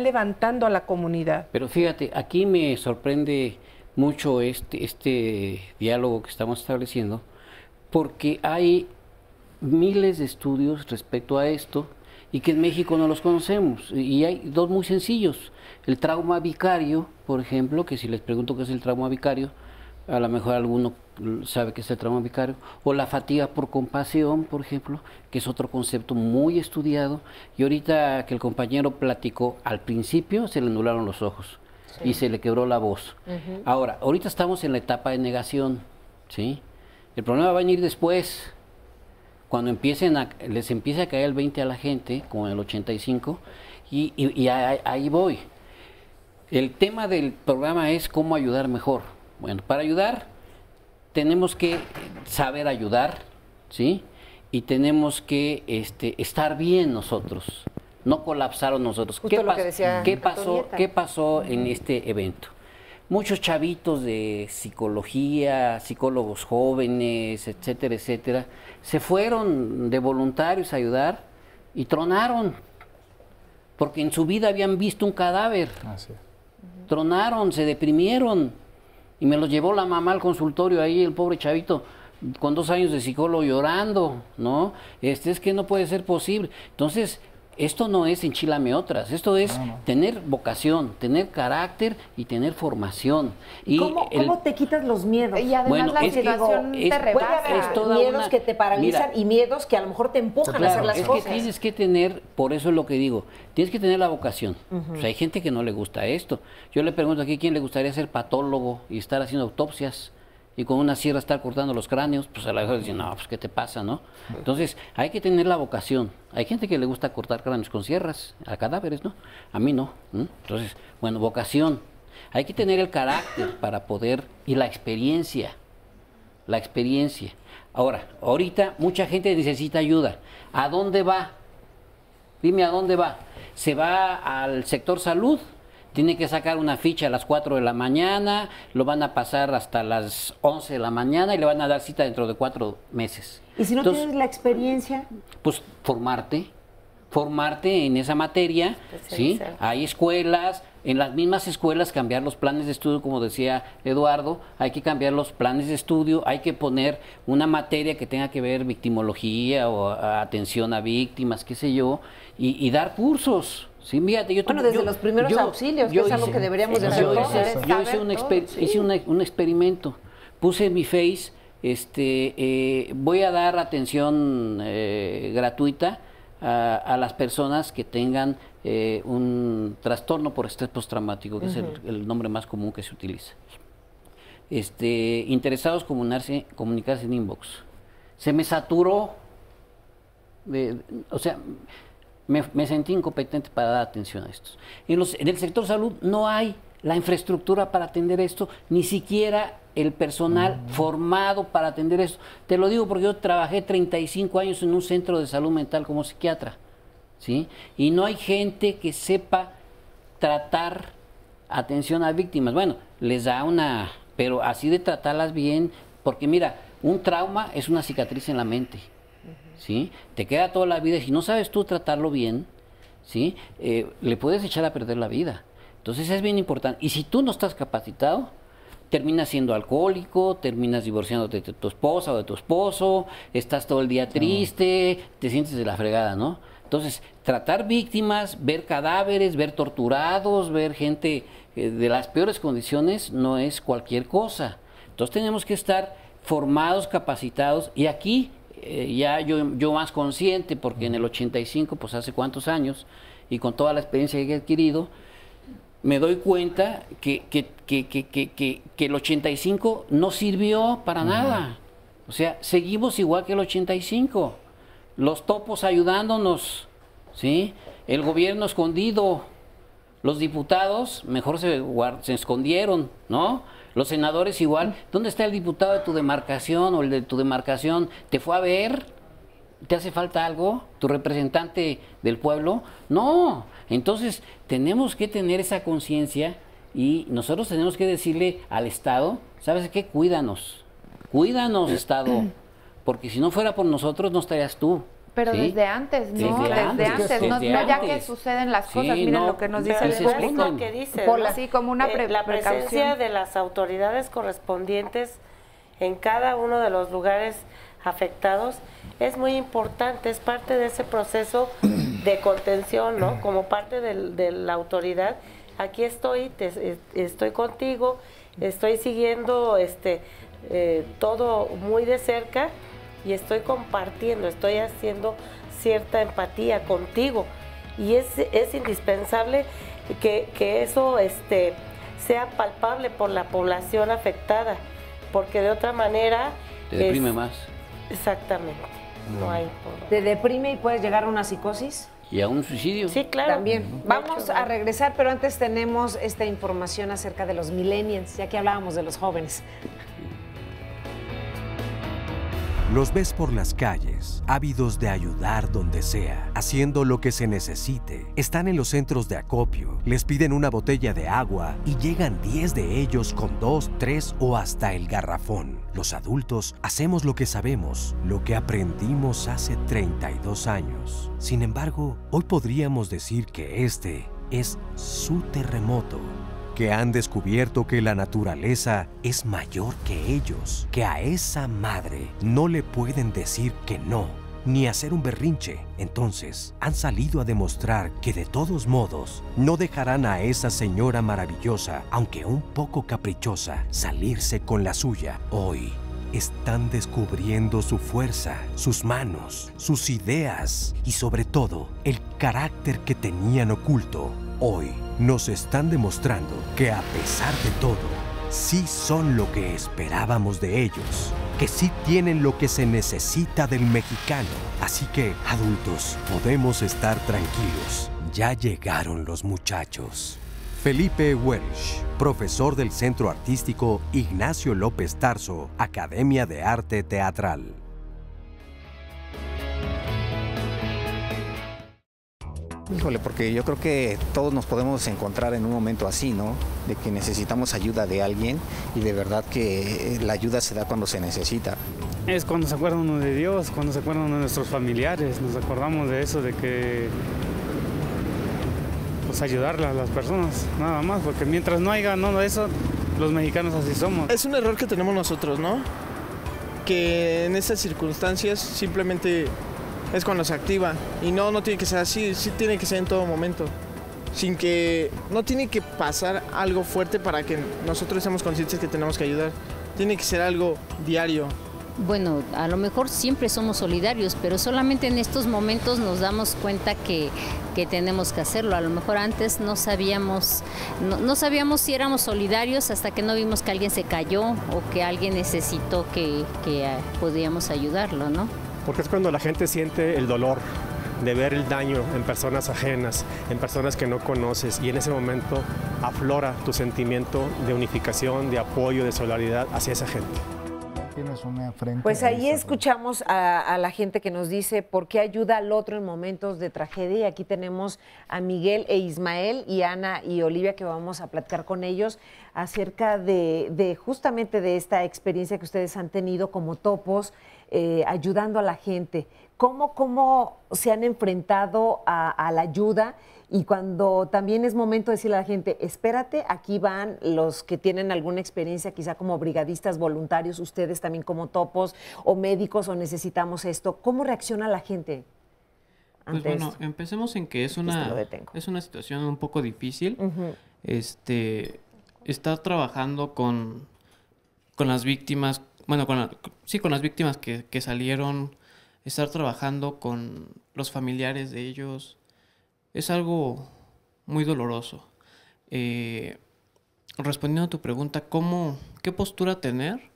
levantando a la comunidad. Pero fíjate, aquí me sorprende mucho este diálogo que estamos estableciendo, porque hay miles de estudios respecto a esto y que en México no los conocemos, y hay dos muy sencillos. El trauma vicario, por ejemplo, que si les pregunto qué es el trauma vicario, a lo mejor alguno sabe qué es el trauma vicario, o la fatiga por compasión, por ejemplo, que es otro concepto muy estudiado, y ahorita que el compañero platicó, al principio se le nublaron los ojos y se le quebró la voz. Ahora, ahorita estamos en la etapa de negación, ¿sí? El problema va a venir después, cuando les empiece a caer el 20 a la gente, como en el 85, y ahí voy. El tema del programa es cómo ayudar mejor. Bueno, para ayudar tenemos que saber ayudar, ¿sí? Y tenemos que estar bien nosotros, no colapsar nosotros. ¿Qué pasó en este evento? Muchos chavitos de psicología, psicólogos jóvenes, etcétera, etcétera, se fueron de voluntarios a ayudar y tronaron, porque en su vida habían visto un cadáver. Tronaron, se deprimieron, y me los llevó la mamá al consultorio ahí, el pobre chavito, con 2 años de psicólogo llorando, ¿no? Es que no puede ser posible. Entonces, esto no es enchilame otras, esto es tener vocación, tener carácter y tener formación. ¿Cómo te quitas los miedos? Y además la situación te rebasa. Miedos que te paralizan y miedos que a lo mejor te empujan a hacer las cosas. Que tienes que tener, por eso es lo que digo, tienes que tener la vocación. O sea, hay gente que no le gusta esto. Yo le pregunto aquí, ¿quién le gustaría ser patólogo y estar haciendo autopsias? Y con una sierra estar cortando los cráneos, pues a la mejor dicen, no, pues ¿qué te pasa, no? Entonces, hay que tener la vocación. Hay gente que le gusta cortar cráneos con sierras, a cadáveres, ¿no? A mí no. Entonces, bueno, vocación. Hay que tener el carácter para poder, y la experiencia. La experiencia. Ahora, ahorita mucha gente necesita ayuda. ¿A dónde va? Dime, ¿a dónde va? ¿Se va al sector salud? Tiene que sacar una ficha a las 4 de la mañana, lo van a pasar hasta las 11 de la mañana y le van a dar cita dentro de 4 meses. ¿Y si no tienes la experiencia? Pues formarte en esa materia, ¿sí? Hay escuelas, en las mismas escuelas cambiar los planes de estudio, como decía Eduardo, hay que cambiar los planes de estudio, hay que poner una materia que tenga que ver victimología o atención a víctimas, qué sé yo, y dar cursos. Sí, fíjate, desde los primeros auxilios, que es algo que deberíamos de hacer. Yo hice un experimento. Puse en mi Face, voy a dar atención gratuita a las personas que tengan un trastorno por estrés postraumático, que es el nombre más común que se utiliza. Interesados comunicarse en inbox. Se me saturó, me sentí incompetente para dar atención a estos. En el sector salud no hay la infraestructura para atender esto, ni siquiera el personal formado para atender esto. Te lo digo porque yo trabajé 35 años en un centro de salud mental como psiquiatra, ¿sí? Y no hay gente que sepa tratar atención a víctimas. Bueno, les da pero así de tratarlas bien, porque mira, un trauma es una cicatriz en la mente. ¿Sí? Te queda toda la vida y si no sabes tú tratarlo bien, ¿sí? Le puedes echar a perder la vida. Entonces es bien importante. Y si tú no estás capacitado, terminas siendo alcohólico, terminas divorciándote de tu esposa o de tu esposo, estás todo el día triste, te sientes de la fregada, ¿no? Entonces, tratar víctimas, ver cadáveres, ver torturados, ver gente de las peores condiciones no es cualquier cosa. Entonces tenemos que estar formados, capacitados, y aquí ya yo más consciente, porque en el 85, pues hace cuántos años, y con toda la experiencia que he adquirido, me doy cuenta que el 85 no sirvió para nada. O sea, seguimos igual que el 85. Los topos ayudándonos, ¿sí? El gobierno escondido. Los diputados mejor se escondieron, ¿no? Los senadores igual. ¿Dónde está el diputado de tu demarcación o el de tu demarcación? ¿Te fue a ver? ¿Te hace falta algo? ¿Tu representante del pueblo? No. Entonces, tenemos que tener esa conciencia y nosotros tenemos que decirle al Estado, ¿sabes qué? Cuídanos. Cuídanos, Estado. Porque si no fuera por nosotros, no estarías tú. Pero ¿sí? Desde antes, ¿no? Desde antes, no ya que suceden las cosas, sí, miren lo que nos dice el público. Lo que dice, ¿no? Así como una la presencia de las autoridades correspondientes en cada uno de los lugares afectados es muy importante, es parte de ese proceso de contención, ¿no? Como parte de la autoridad. Aquí estoy, estoy contigo, estoy siguiendo todo muy de cerca y estoy compartiendo, estoy haciendo cierta empatía contigo y es indispensable que eso sea palpable por la población afectada, porque de otra manera te deprime más. Exactamente. No hay ¿te deprime y puedes llegar a una psicosis? Y a un suicidio. Sí, claro. También. Vamos a regresar, pero antes tenemos esta información acerca de los millennials, ya que hablábamos de los jóvenes. Los ves por las calles, ávidos de ayudar donde sea, haciendo lo que se necesite. Están en los centros de acopio, les piden una botella de agua y llegan 10 de ellos con 2, 3 o hasta el garrafón. Los adultos hacemos lo que sabemos, lo que aprendimos hace 32 años. Sin embargo, hoy podríamos decir que este es su terremoto, que han descubierto que la naturaleza es mayor que ellos, que a esa madre no le pueden decir que no, ni hacer un berrinche. Entonces, han salido a demostrar que de todos modos no dejarán a esa señora maravillosa, aunque un poco caprichosa, salirse con la suya. Hoy están descubriendo su fuerza, sus manos, sus ideas y sobre todo el carácter que tenían oculto. Hoy nos están demostrando que a pesar de todo, sí son lo que esperábamos de ellos, que sí tienen lo que se necesita del mexicano. Así que, adultos, podemos estar tranquilos. Ya llegaron los muchachos. Felipe Welsh, profesor del Centro Artístico Ignacio López Tarso, Academia de Arte Teatral. Híjole, porque yo creo que todos nos podemos encontrar en un momento así, ¿no? De que necesitamos ayuda de alguien y de verdad que la ayuda se da cuando se necesita. Es cuando se acuerda uno de Dios, cuando se acuerdan de nuestros familiares, nos acordamos de eso, de que pues ayudarle a las personas, nada más, porque mientras no haya nada de eso, los mexicanos así somos. Es un error que tenemos nosotros, ¿no? Que en estas circunstancias simplemente es cuando se activa y no tiene que ser así, sí tiene que ser en todo momento, sin que, no tiene que pasar algo fuerte para que nosotros estemos conscientes que tenemos que ayudar, tiene que ser algo diario. Bueno, a lo mejor siempre somos solidarios, pero solamente en estos momentos nos damos cuenta que tenemos que hacerlo. A lo mejor antes no sabíamos si éramos solidarios hasta que no vimos que alguien se cayó o que alguien necesitó que podíamos ayudarlo, ¿no? Porque es cuando la gente siente el dolor de ver el daño en personas ajenas, en personas que no conoces, y en ese momento aflora tu sentimiento de unificación, de apoyo, de solidaridad hacia esa gente. Pues ahí escuchamos a la gente que nos dice por qué ayuda al otro en momentos de tragedia. Y aquí tenemos a Miguel e Ismael y Ana y Olivia, que vamos a platicar con ellos acerca de justamente de esta experiencia que ustedes han tenido como topos, ayudando a la gente. ¿Cómo se han enfrentado a la ayuda? Y cuando también es momento de decirle a la gente, espérate, aquí van los que tienen alguna experiencia, quizá como brigadistas voluntarios, ustedes también como topos o médicos, o necesitamos esto. ¿Cómo reacciona la gente? Pues bueno, empecemos en que es una situación un poco difícil. Estar trabajando con las víctimas, bueno, con las víctimas que salieron, estar trabajando con los familiares de ellos, es algo muy doloroso. Respondiendo a tu pregunta, ¿qué postura tener?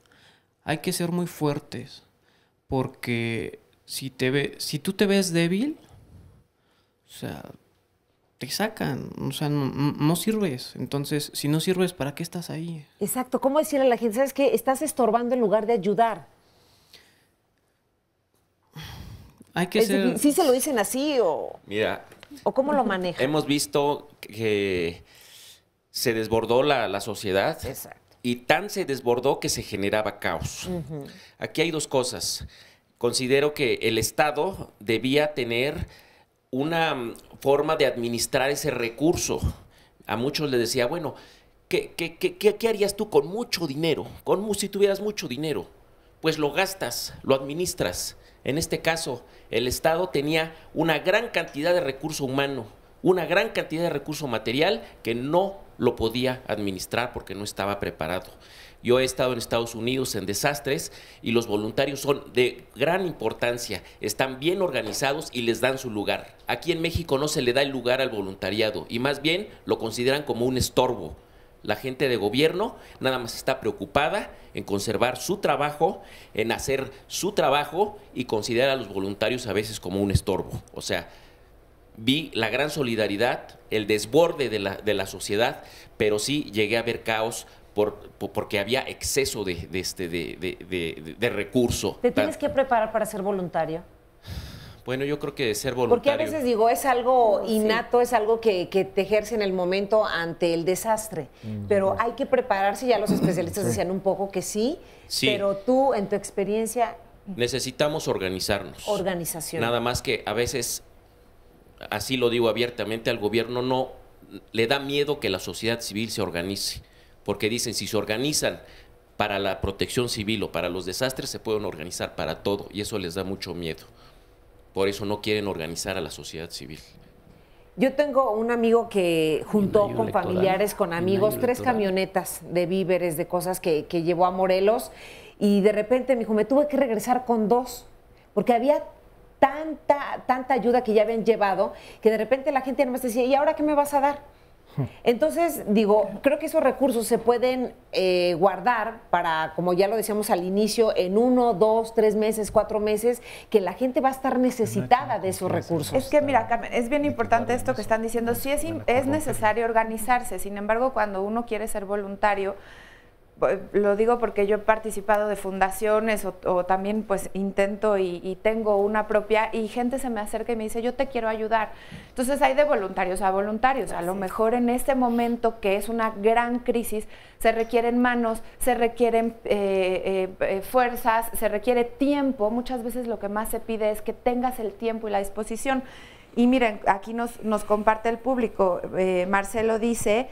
Hay que ser muy fuertes, porque si tú te ves débil, o sea, te sacan, o sea, no sirves. Entonces, si no sirves, ¿para qué estás ahí? Exacto. ¿Cómo decirle a la gente, sabes qué? Estás estorbando en lugar de ayudar. Hay que ser... ¿Sí se lo dicen así o...? Mira... ¿O cómo lo manejan? Hemos visto que se desbordó la sociedad. Exacto. Y tan se desbordó que se generaba caos. Aquí hay dos cosas. Considero que el Estado debía tener una forma de administrar ese recurso. A muchos les decía, bueno, ¿qué harías tú con mucho dinero? Si tuvieras mucho dinero, pues lo gastas, lo administras. En este caso, el Estado tenía una gran cantidad de recurso humano, una gran cantidad de recurso material que no lo podía administrar porque no estaba preparado. Yo he estado en Estados Unidos en desastres y los voluntarios son de gran importancia, están bien organizados y les dan su lugar. Aquí en México no se le da el lugar al voluntariado y más bien lo consideran como un estorbo. La gente de gobierno nada más está preocupada en conservar su trabajo, en hacer su trabajo y considera a los voluntarios a veces como un estorbo. O sea, vi la gran solidaridad, el desborde de la sociedad, pero sí llegué a ver caos porque había exceso de recurso. ¿Te tienes que preparar para ser voluntario? Bueno, yo creo que de ser voluntario... Porque a veces digo, es algo innato, es algo que te ejerce en el momento ante el desastre, pero hay que prepararse, ya los especialistas decían un poco que sí, pero tú, en tu experiencia... Necesitamos organizarnos. Organización. Nada más que a veces, así lo digo abiertamente, al gobierno no le da miedo que la sociedad civil se organice, porque dicen, si se organizan para la protección civil o para los desastres, se pueden organizar para todo, y eso les da mucho miedo. por eso no quieren organizar a la sociedad civil. Yo tengo un amigo que juntó con familiares, con amigos, 3 camionetas de víveres, de cosas que llevó a Morelos, y de repente me dijo, me tuve que regresar con 2, porque había tanta ayuda que ya habían llevado, que de repente la gente nomás decía, ¿y ahora qué me vas a dar? Entonces, digo, creo que esos recursos se pueden guardar para, como ya lo decíamos al inicio, en 1, 2, 3 meses, 4 meses, que la gente va a estar necesitada de esos recursos. Es que, mira, Carmen, es bien importante esto que están diciendo. Sí es necesario organizarse, sin embargo, cuando uno quiere ser voluntario, lo digo porque yo he participado de fundaciones o también pues intento y tengo una propia, y gente se me acerca y me dice, yo te quiero ayudar. Entonces hay de voluntarios a voluntarios. A lo mejor en este momento, que es una gran crisis, se requieren manos, se requieren fuerzas, se requiere tiempo. Muchas veces lo que más se pide es que tengas el tiempo y la disposición. Y miren, aquí nos comparte el público. Marcelo dice,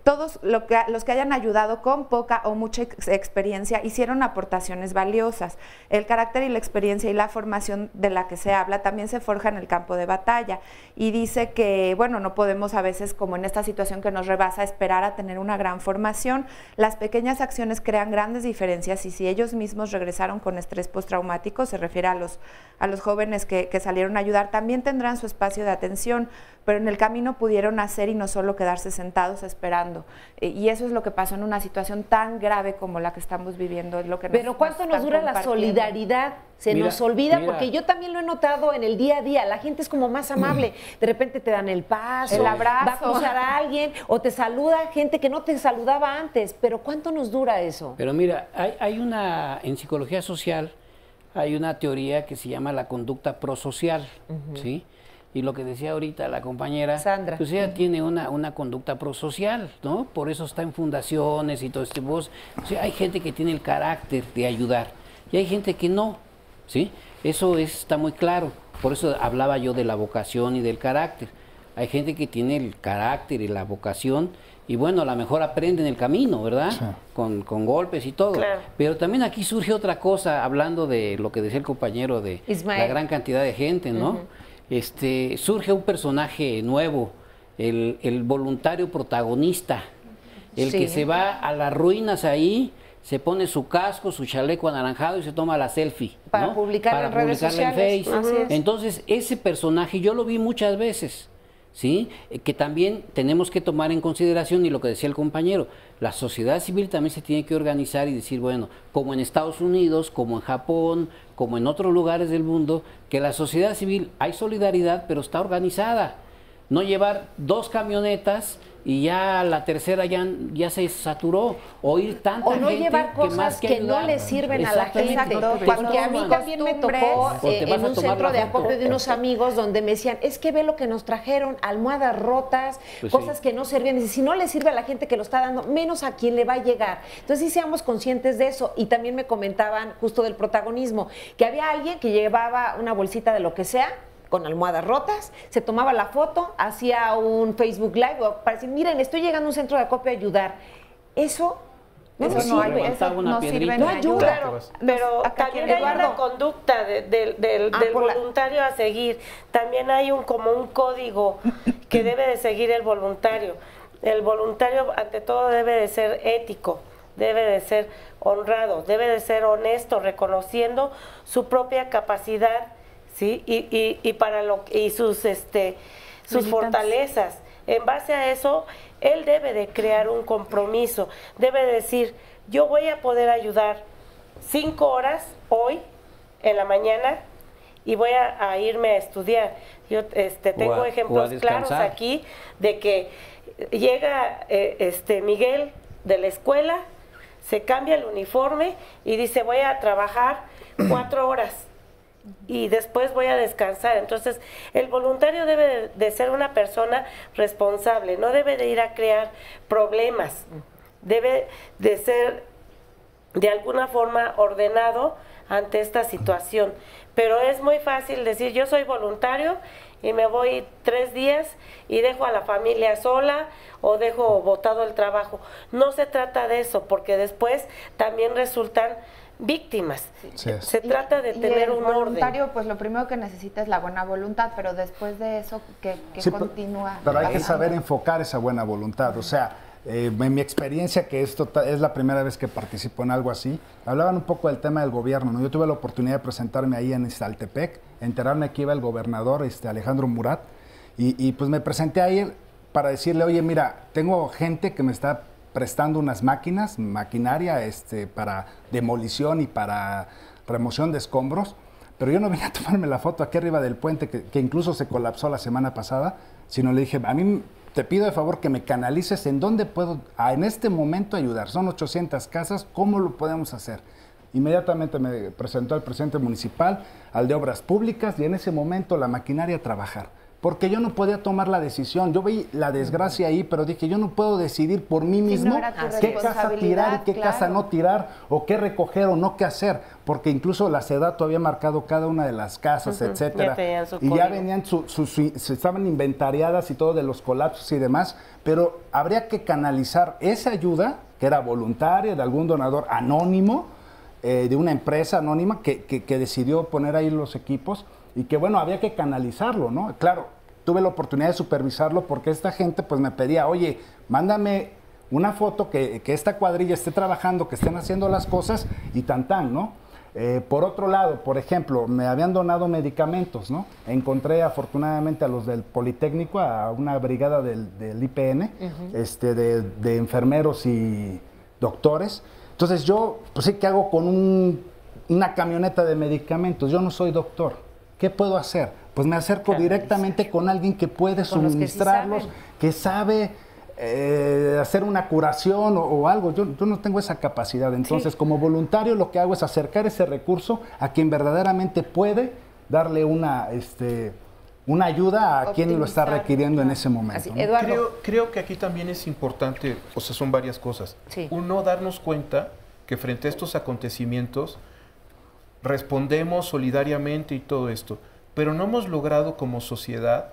todos los que hayan ayudado con poca o mucha experiencia hicieron aportaciones valiosas. El carácter y la experiencia y la formación de la que se habla también se forja en el campo de batalla. Y dice que, bueno, no podemos a veces, como en esta situación que nos rebasa, esperar a tener una gran formación. Las pequeñas acciones crean grandes diferencias, y si ellos mismos regresaron con estrés postraumático, se refiere a los jóvenes que salieron a ayudar, también tendrán su espacio de atención, pero en el camino pudieron hacer y no solo quedarse sentados esperando. Y eso es lo que pasó en una situación tan grave como la que estamos viviendo. Es lo que pero ¿cuánto nos dura la solidaridad? Nos olvida, porque yo también lo he notado en el día a día. La gente es como más amable. De repente te dan el paso, el abrazo, va a cruzar a alguien, o te saluda gente que no te saludaba antes. Pero ¿cuánto nos dura eso? Pero mira, hay en psicología social hay una teoría que se llama la conducta prosocial, ¿sí? Y lo que decía ahorita la compañera, Sandra, pues ella tiene una conducta prosocial, ¿no? Por eso está en fundaciones y todo este voz. O sea, hay gente que tiene el carácter de ayudar y hay gente que no, ¿sí? Eso está muy claro. Por eso hablaba yo de la vocación y del carácter. Hay gente que tiene el carácter y la vocación y bueno, a lo mejor aprende en el camino, ¿verdad? Sí. Con golpes y todo. Claro. Pero también aquí surge otra cosa, hablando de lo que decía el compañero de Ismael, la gran cantidad de gente, ¿no? Surge un personaje nuevo, el voluntario protagonista, el que se va a las ruinas ahí, se pone su casco, su chaleco anaranjado y se toma la selfie, para ¿no? publicarla en redes sociales. En Facebook. Entonces, ese personaje yo lo vi muchas veces, ¿sí? Que también tenemos que tomar en consideración, y lo que decía el compañero, la sociedad civil también se tiene que organizar y decir, bueno, como en Estados Unidos, como en Japón, como en otros lugares del mundo, que la sociedad civil hay solidaridad, pero está organizada. No llevar 2 camionetas y ya la tercera ya se saturó, o ir tanta gente, o no llevar cosas que no le sirven a la gente, porque a mí también me tocó en un centro de acopio de unos amigos donde me decían, es que ve lo que nos trajeron, almohadas rotas, pues cosas que no servían, y si no le sirve a la gente que lo está dando, menos a quien le va a llegar. Entonces sí seamos conscientes de eso. Y también me comentaban justo del protagonismo, que había alguien que llevaba una bolsita de lo que sea, con almohadas rotas, se tomaba la foto, hacía un Facebook Live para decir, miren, estoy llegando a un centro de acopio a ayudar. Eso no sirve, no ayuda. Pero también hay una conducta del voluntario a seguir. También hay como un código que debe de seguir el voluntario. El voluntario, ante todo, debe de ser ético, debe de ser honrado, debe de ser honesto, reconociendo su propia capacidad, ¿sí? Y sus fortalezas. En base a eso, él debe de crear un compromiso, debe de decir, yo voy a poder ayudar 5 horas hoy en la mañana y voy a irme a estudiar. Yo tengo ejemplos claros aquí de que llega Miguel de la escuela, se cambia el uniforme y dice, voy a trabajar 4 horas. Y después voy a descansar. Entonces, el voluntario debe de ser una persona responsable, no debe de ir a crear problemas, debe de ser de alguna forma ordenado ante esta situación. Pero es muy fácil decir, yo soy voluntario y me voy 3 días y dejo a la familia sola o dejo botado el trabajo. No se trata de eso, porque después también resultan víctimas. Sí. Se trata de tener un voluntario, orden. Pues lo primero que necesita es la buena voluntad, pero después de eso, que sí, continúa. Pero hay que saber enfocar esa buena voluntad. O sea, en mi experiencia, que esto es la primera vez que participo en algo así, hablaban un poco del tema del gobierno, ¿no? Yo tuve la oportunidad de presentarme ahí en Ixtaltepec, enterarme que iba el gobernador Alejandro Murat, y pues me presenté ahí para decirle, oye, mira, tengo gente que me está prestando unas maquinaria para demolición y para remoción de escombros, pero yo no vine a tomarme la foto aquí arriba del puente, que incluso se colapsó la semana pasada, sino le dije, a mí te pido de favor que me canalices en dónde puedo en este momento ayudar. Son 800 casas, ¿cómo lo podemos hacer? Inmediatamente me presentó el presidente municipal, al de Obras Públicas, y en ese momento la maquinaria a trabajar. Porque yo no podía tomar la decisión. Yo vi la desgracia ahí, pero dije, yo no puedo decidir por mí mismo qué casa tirar y qué casa no tirar, o qué recoger o no qué hacer. Porque incluso la SEDATU había marcado cada una de las casas, etcétera. Y ya venían, estaban inventariadas y todo de los colapsos y demás. Pero habría que canalizar esa ayuda, que era voluntaria, de algún donador anónimo, de una empresa anónima que decidió poner ahí los equipos, y que bueno, había que canalizarlo, ¿no? Claro, tuve la oportunidad de supervisarlo porque esta gente pues me pedía, oye, mándame una foto que esta cuadrilla esté trabajando, que estén haciendo las cosas y tan, ¿no? Por otro lado, por ejemplo, me habían donado medicamentos, ¿no? Encontré afortunadamente a los del Politécnico, a una brigada del IPN, de enfermeros y doctores. Entonces yo, pues sí, ¿qué hago con una camioneta de medicamentos? Yo no soy doctor. ¿Qué puedo hacer? Pues me acerco directamente con alguien que puede suministrarlos, que sabe hacer una curación o algo. Yo no tengo esa capacidad. Entonces, como voluntario, lo que hago es acercar ese recurso a quien verdaderamente puede darle una ayuda a quien lo está requiriendo en ese momento. Así, Eduardo. Creo que aquí también es importante, o sea, son varias cosas. Sí. Uno, darnos cuenta que frente a estos acontecimientos respondemos solidariamente y todo esto, pero no hemos logrado como sociedad,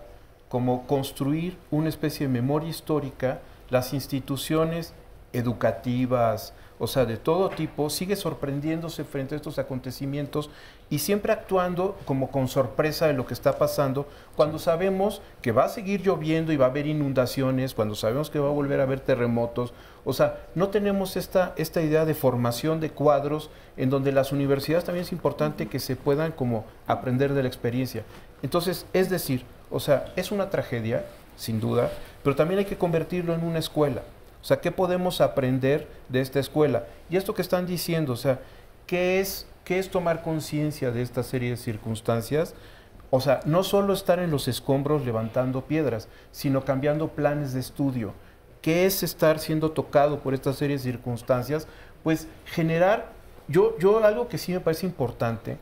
como construir una especie de memoria histórica. Las instituciones educativas, o sea, de todo tipo, sigue sorprendiéndose frente a estos acontecimientos y siempre actuando como con sorpresa de lo que está pasando, cuando sabemos que va a seguir lloviendo y va a haber inundaciones, cuando sabemos que va a volver a haber terremotos. O sea, no tenemos esta idea de formación de cuadros en donde las universidades también es importante que se puedan como aprender de la experiencia. Entonces, es decir, o sea, es una tragedia, sin duda, pero también hay que convertirlo en una escuela. O sea, ¿qué podemos aprender de esta escuela? Y esto que están diciendo, o sea, ¿qué es tomar conciencia de esta serie de circunstancias? O sea, no solo estar en los escombros levantando piedras, sino cambiando planes de estudio. ¿Qué es estar siendo tocado por esta serie de circunstancias? Pues generar, yo algo que sí me parece importante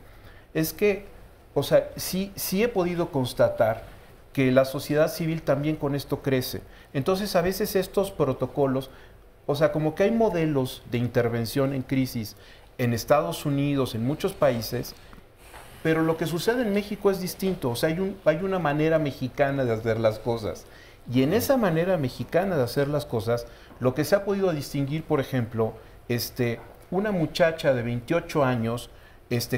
es que, o sea, sí he podido constatar que la sociedad civil también con esto crece. Entonces, a veces estos protocolos, o sea, como que hay modelos de intervención en crisis en Estados Unidos, en muchos países, pero lo que sucede en México es distinto. O sea, hay una manera mexicana de hacer las cosas. Y en esa manera mexicana de hacer las cosas, lo que se ha podido distinguir, por ejemplo, una muchacha de 28 años,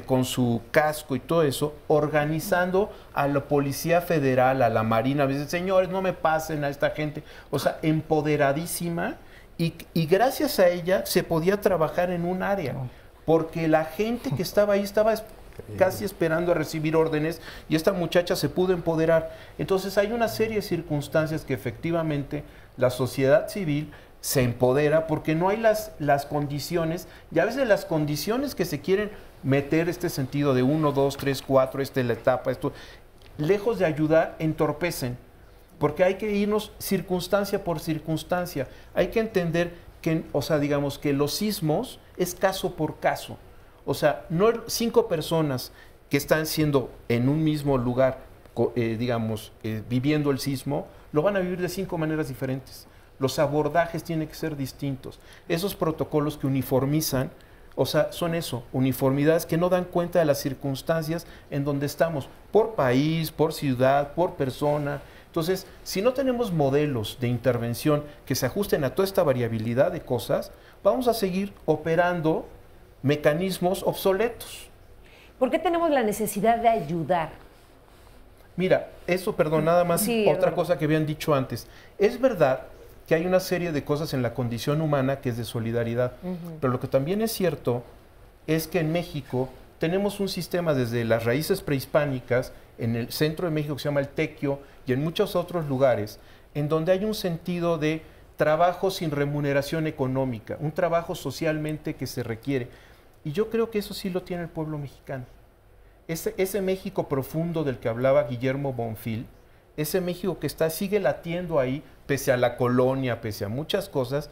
con su casco y todo eso, organizando a la Policía Federal, a la Marina, dice, señores, no me pasen a esta gente. O sea, empoderadísima, y gracias a ella se podía trabajar en un área, porque la gente que estaba ahí estaba casi esperando a recibir órdenes, y esta muchacha se pudo empoderar. Entonces hay una serie de circunstancias que efectivamente la sociedad civil se empodera porque no hay las condiciones, y a veces las condiciones que se quieren meter, este sentido de 1, 2, 3, 4, la etapa, esto, lejos de ayudar, entorpecen, porque hay que irnos circunstancia por circunstancia. Hay que entender que, o sea, digamos que los sismos es caso por caso. O sea, no 5 personas que están siendo en un mismo lugar, viviendo el sismo, lo van a vivir de 5 maneras diferentes. Los abordajes tienen que ser distintos. Esos protocolos que uniformizan, o sea, son eso, uniformidades que no dan cuenta de las circunstancias en donde estamos, por país, por ciudad, por persona. Entonces, si no tenemos modelos de intervención que se ajusten a toda esta variabilidad de cosas, vamos a seguir operando mecanismos obsoletos. ¿Por qué tenemos la necesidad de ayudar? Mira, eso, perdón, nada más otra cosa que habían dicho antes. Es verdad que hay una serie de cosas en la condición humana que es de solidaridad, pero lo que también es cierto es que en México tenemos un sistema desde las raíces prehispánicas, en el centro de México que se llama el tequio, y en muchos otros lugares, en donde hay un sentido de trabajo sin remuneración económica, un trabajo socialmente que se requiere. Y yo creo que eso sí lo tiene el pueblo mexicano. Ese México profundo del que hablaba Guillermo Bonfil, ese México que sigue latiendo ahí, pese a la colonia, pese a muchas cosas,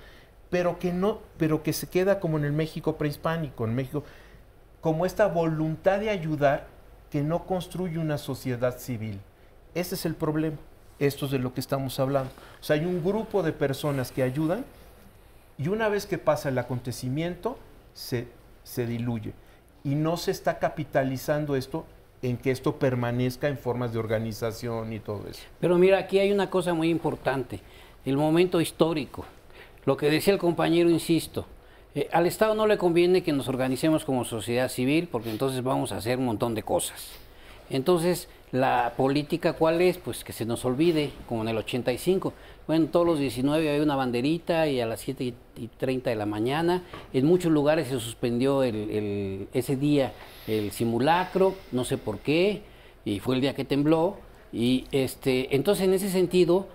pero que se queda como en el México prehispánico, en México, como esta voluntad de ayudar que no construye una sociedad civil. Ese es el problema. Esto es de lo que estamos hablando. O sea, hay un grupo de personas que ayudan y una vez que pasa el acontecimiento, se diluye. Y no se está capitalizando esto en que esto permanezca en formas de organización y todo eso. Pero mira, aquí hay una cosa muy importante, el momento histórico. Lo que decía el compañero, insisto, al Estado no le conviene que nos organicemos como sociedad civil porque entonces vamos a hacer un montón de cosas. Entonces, la política, ¿cuál es? Pues que se nos olvide, como en el 85. Bueno, todos los 19 hay una banderita y a las 7:30 de la mañana. En muchos lugares se suspendió ese día el simulacro, no sé por qué, y fue el día que tembló. Y entonces, en ese sentido,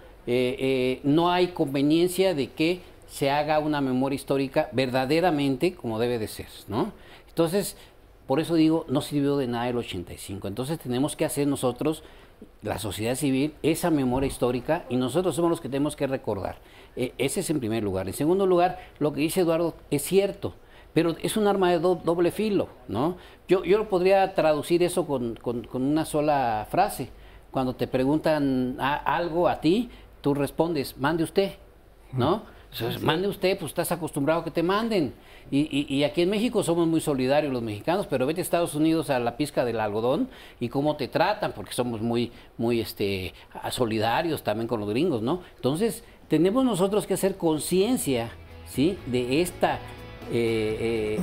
no hay conveniencia de que se haga una memoria histórica verdaderamente como debe de ser, ¿no? Entonces, por eso digo, no sirvió de nada el 85. Entonces tenemos que hacer nosotros, la sociedad civil, esa memoria histórica y nosotros somos los que tenemos que recordar. Ese es en primer lugar. En segundo lugar, lo que dice Eduardo es cierto, pero es un arma de doble filo, ¿no? Yo lo podría traducir eso con una sola frase. Cuando te preguntan algo a ti, tú respondes, mande usted, ¿no? Entonces, mande usted, pues estás acostumbrado a que te manden. Y aquí en México somos muy solidarios los mexicanos, pero vete a Estados Unidos a la pizca del algodón y cómo te tratan, porque somos muy solidarios también con los gringos, ¿no? Entonces, tenemos nosotros que hacer conciencia, ¿sí?, de esta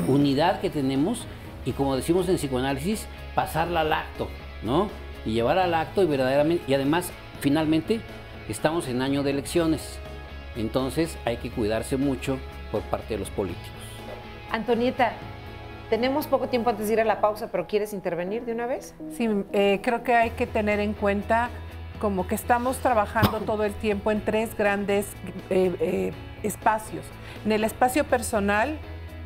unidad que tenemos y, como decimos en psicoanálisis, pasarla al acto, ¿no? Y llevar al acto y verdaderamente, y además, finalmente, estamos en año de elecciones. Entonces hay que cuidarse mucho por parte de los políticos. Antonieta, tenemos poco tiempo antes de ir a la pausa, pero ¿quieres intervenir de una vez? Sí, creo que hay que tener en cuenta como que estamos trabajando todo el tiempo en tres grandes espacios. En el espacio personal,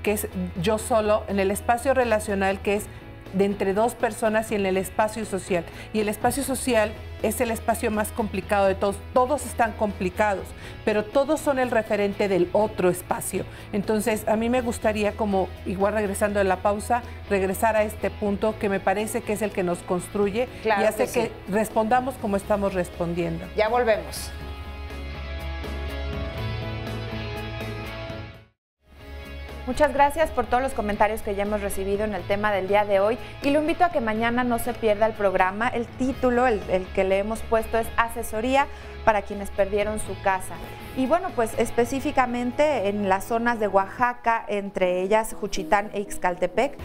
que es yo solo, en el espacio relacional, que es de entre dos personas, y en el espacio social. Y el espacio social es el espacio más complicado de todos. Todos están complicados, pero todos son el referente del otro espacio. Entonces, a mí me gustaría, como igual regresando de la pausa, regresar a este punto que me parece que es el que nos construye y hace que respondamos como estamos respondiendo. Ya volvemos. Muchas gracias por todos los comentarios que ya hemos recibido en el tema del día de hoy y lo invito a que mañana no se pierda el programa. El título, el que le hemos puesto, es Asesoría para quienes perdieron su casa. Y bueno, pues específicamente en las zonas de Oaxaca, entre ellas Juchitán e Ixcaltepec,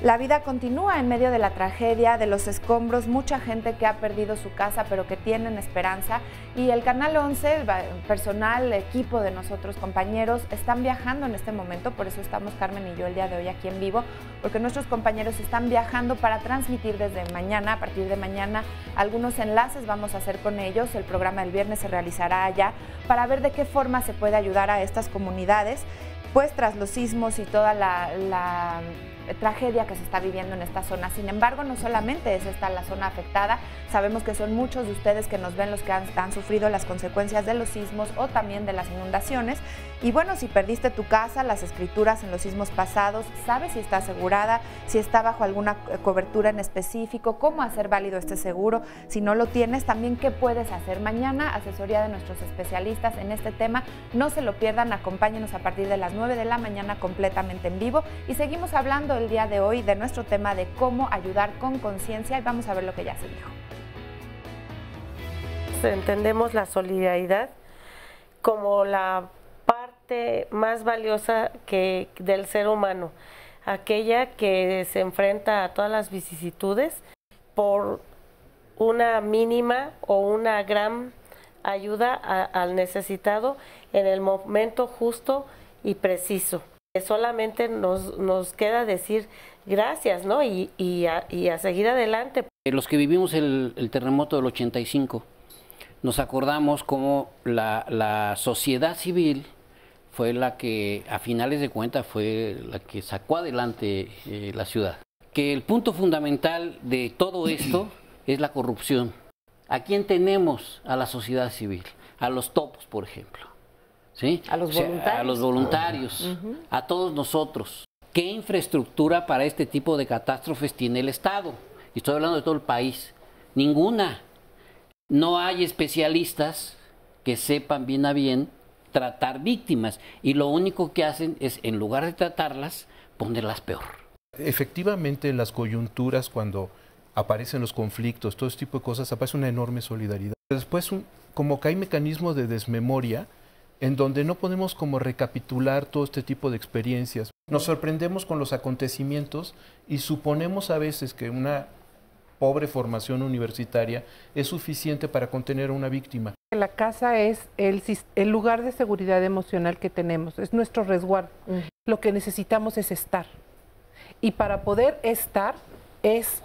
la vida continúa en medio de la tragedia, de los escombros, mucha gente que ha perdido su casa pero que tienen esperanza, y el Canal 11, el personal, el equipo de nosotros, compañeros, están viajando en este momento, por eso estamos Carmen y yo el día de hoy aquí en vivo, porque nuestros compañeros están viajando para transmitir desde mañana, a partir de mañana, algunos enlaces vamos a hacer con ellos, el programa del viernes se realizará allá, para ver de qué forma se puede ayudar a estas comunidades, pues tras los sismos y toda la tragedia que se está viviendo en esta zona. Sin embargo, no solamente es esta la zona afectada, sabemos que son muchos de ustedes que nos ven los que han sufrido las consecuencias de los sismos o también de las inundaciones. Y bueno, si perdiste tu casa, las escrituras en los sismos pasados, sabes si está asegurada, si está bajo alguna cobertura en específico, cómo hacer válido este seguro, si no lo tienes, también qué puedes hacer. Mañana, asesoría de nuestros especialistas en este tema, no se lo pierdan, acompáñenos a partir de las 9 de la mañana completamente en vivo y seguimos hablando el día de hoy de nuestro tema de cómo ayudar con conciencia y vamos a ver lo que ya se dijo. Entendemos la solidaridad como la parte más valiosa del ser humano. aquella que se enfrenta a todas las vicisitudes por una mínima o una gran ayuda al necesitado en el momento justo y preciso. Solamente nos queda decir gracias, ¿no? Y a seguir adelante. Los que vivimos el terremoto del 85, nos acordamos cómo la sociedad civil fue la que, a finales de cuentas, fue la que sacó adelante la ciudad. Que el punto fundamental de todo esto es la corrupción. ¿A quién tenemos? A la sociedad civil, a los topos, por ejemplo. ¿Sí? A los voluntarios. A los voluntarios, a todos nosotros. ¿Qué infraestructura para este tipo de catástrofes tiene el Estado? Y estoy hablando de todo el país. Ninguna. No hay especialistas que sepan bien a bien tratar víctimas. Y lo único que hacen es, en lugar de tratarlas, ponerlas peor. Efectivamente, en las coyunturas, cuando aparecen los conflictos, todo este tipo de cosas, aparece una enorme solidaridad. Después, como que hay mecanismos de desmemoria en donde no podemos como recapitular todo este tipo de experiencias. Nos sorprendemos con los acontecimientos y suponemos a veces que una pobre formación universitaria es suficiente para contener a una víctima. La casa es el lugar de seguridad emocional que tenemos, es nuestro resguardo. Lo que necesitamos es estar. Y para poder estar es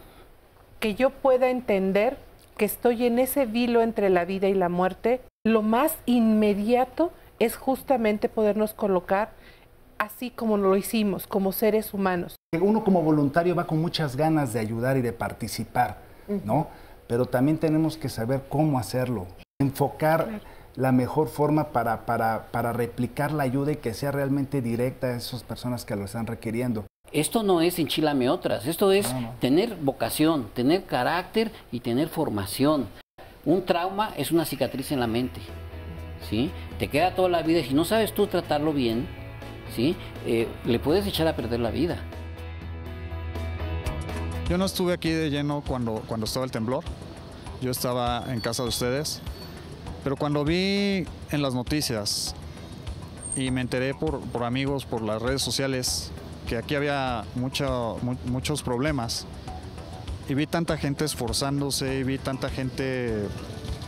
que yo pueda entender que estoy en ese vilo entre la vida y la muerte. Lo más inmediato es justamente podernos colocar así como lo hicimos, como seres humanos. Uno como voluntario va con muchas ganas de ayudar y de participar, ¿no? Pero también tenemos que saber cómo hacerlo, enfocar la mejor forma para replicar la ayuda y que sea realmente directa a esas personas que lo están requiriendo. Esto no es enchilame otras, esto es tener vocación, tener carácter y tener formación. Un trauma es una cicatriz en la mente, ¿sí? Te queda toda la vida y si no sabes tú tratarlo bien, ¿sí? Le puedes echar a perder la vida. Yo no estuve aquí de lleno cuando estaba el temblor, yo estaba en casa de ustedes, pero cuando vi en las noticias y me enteré por amigos, por las redes sociales, que aquí había muchos problemas y vi tanta gente esforzándose y vi tanta gente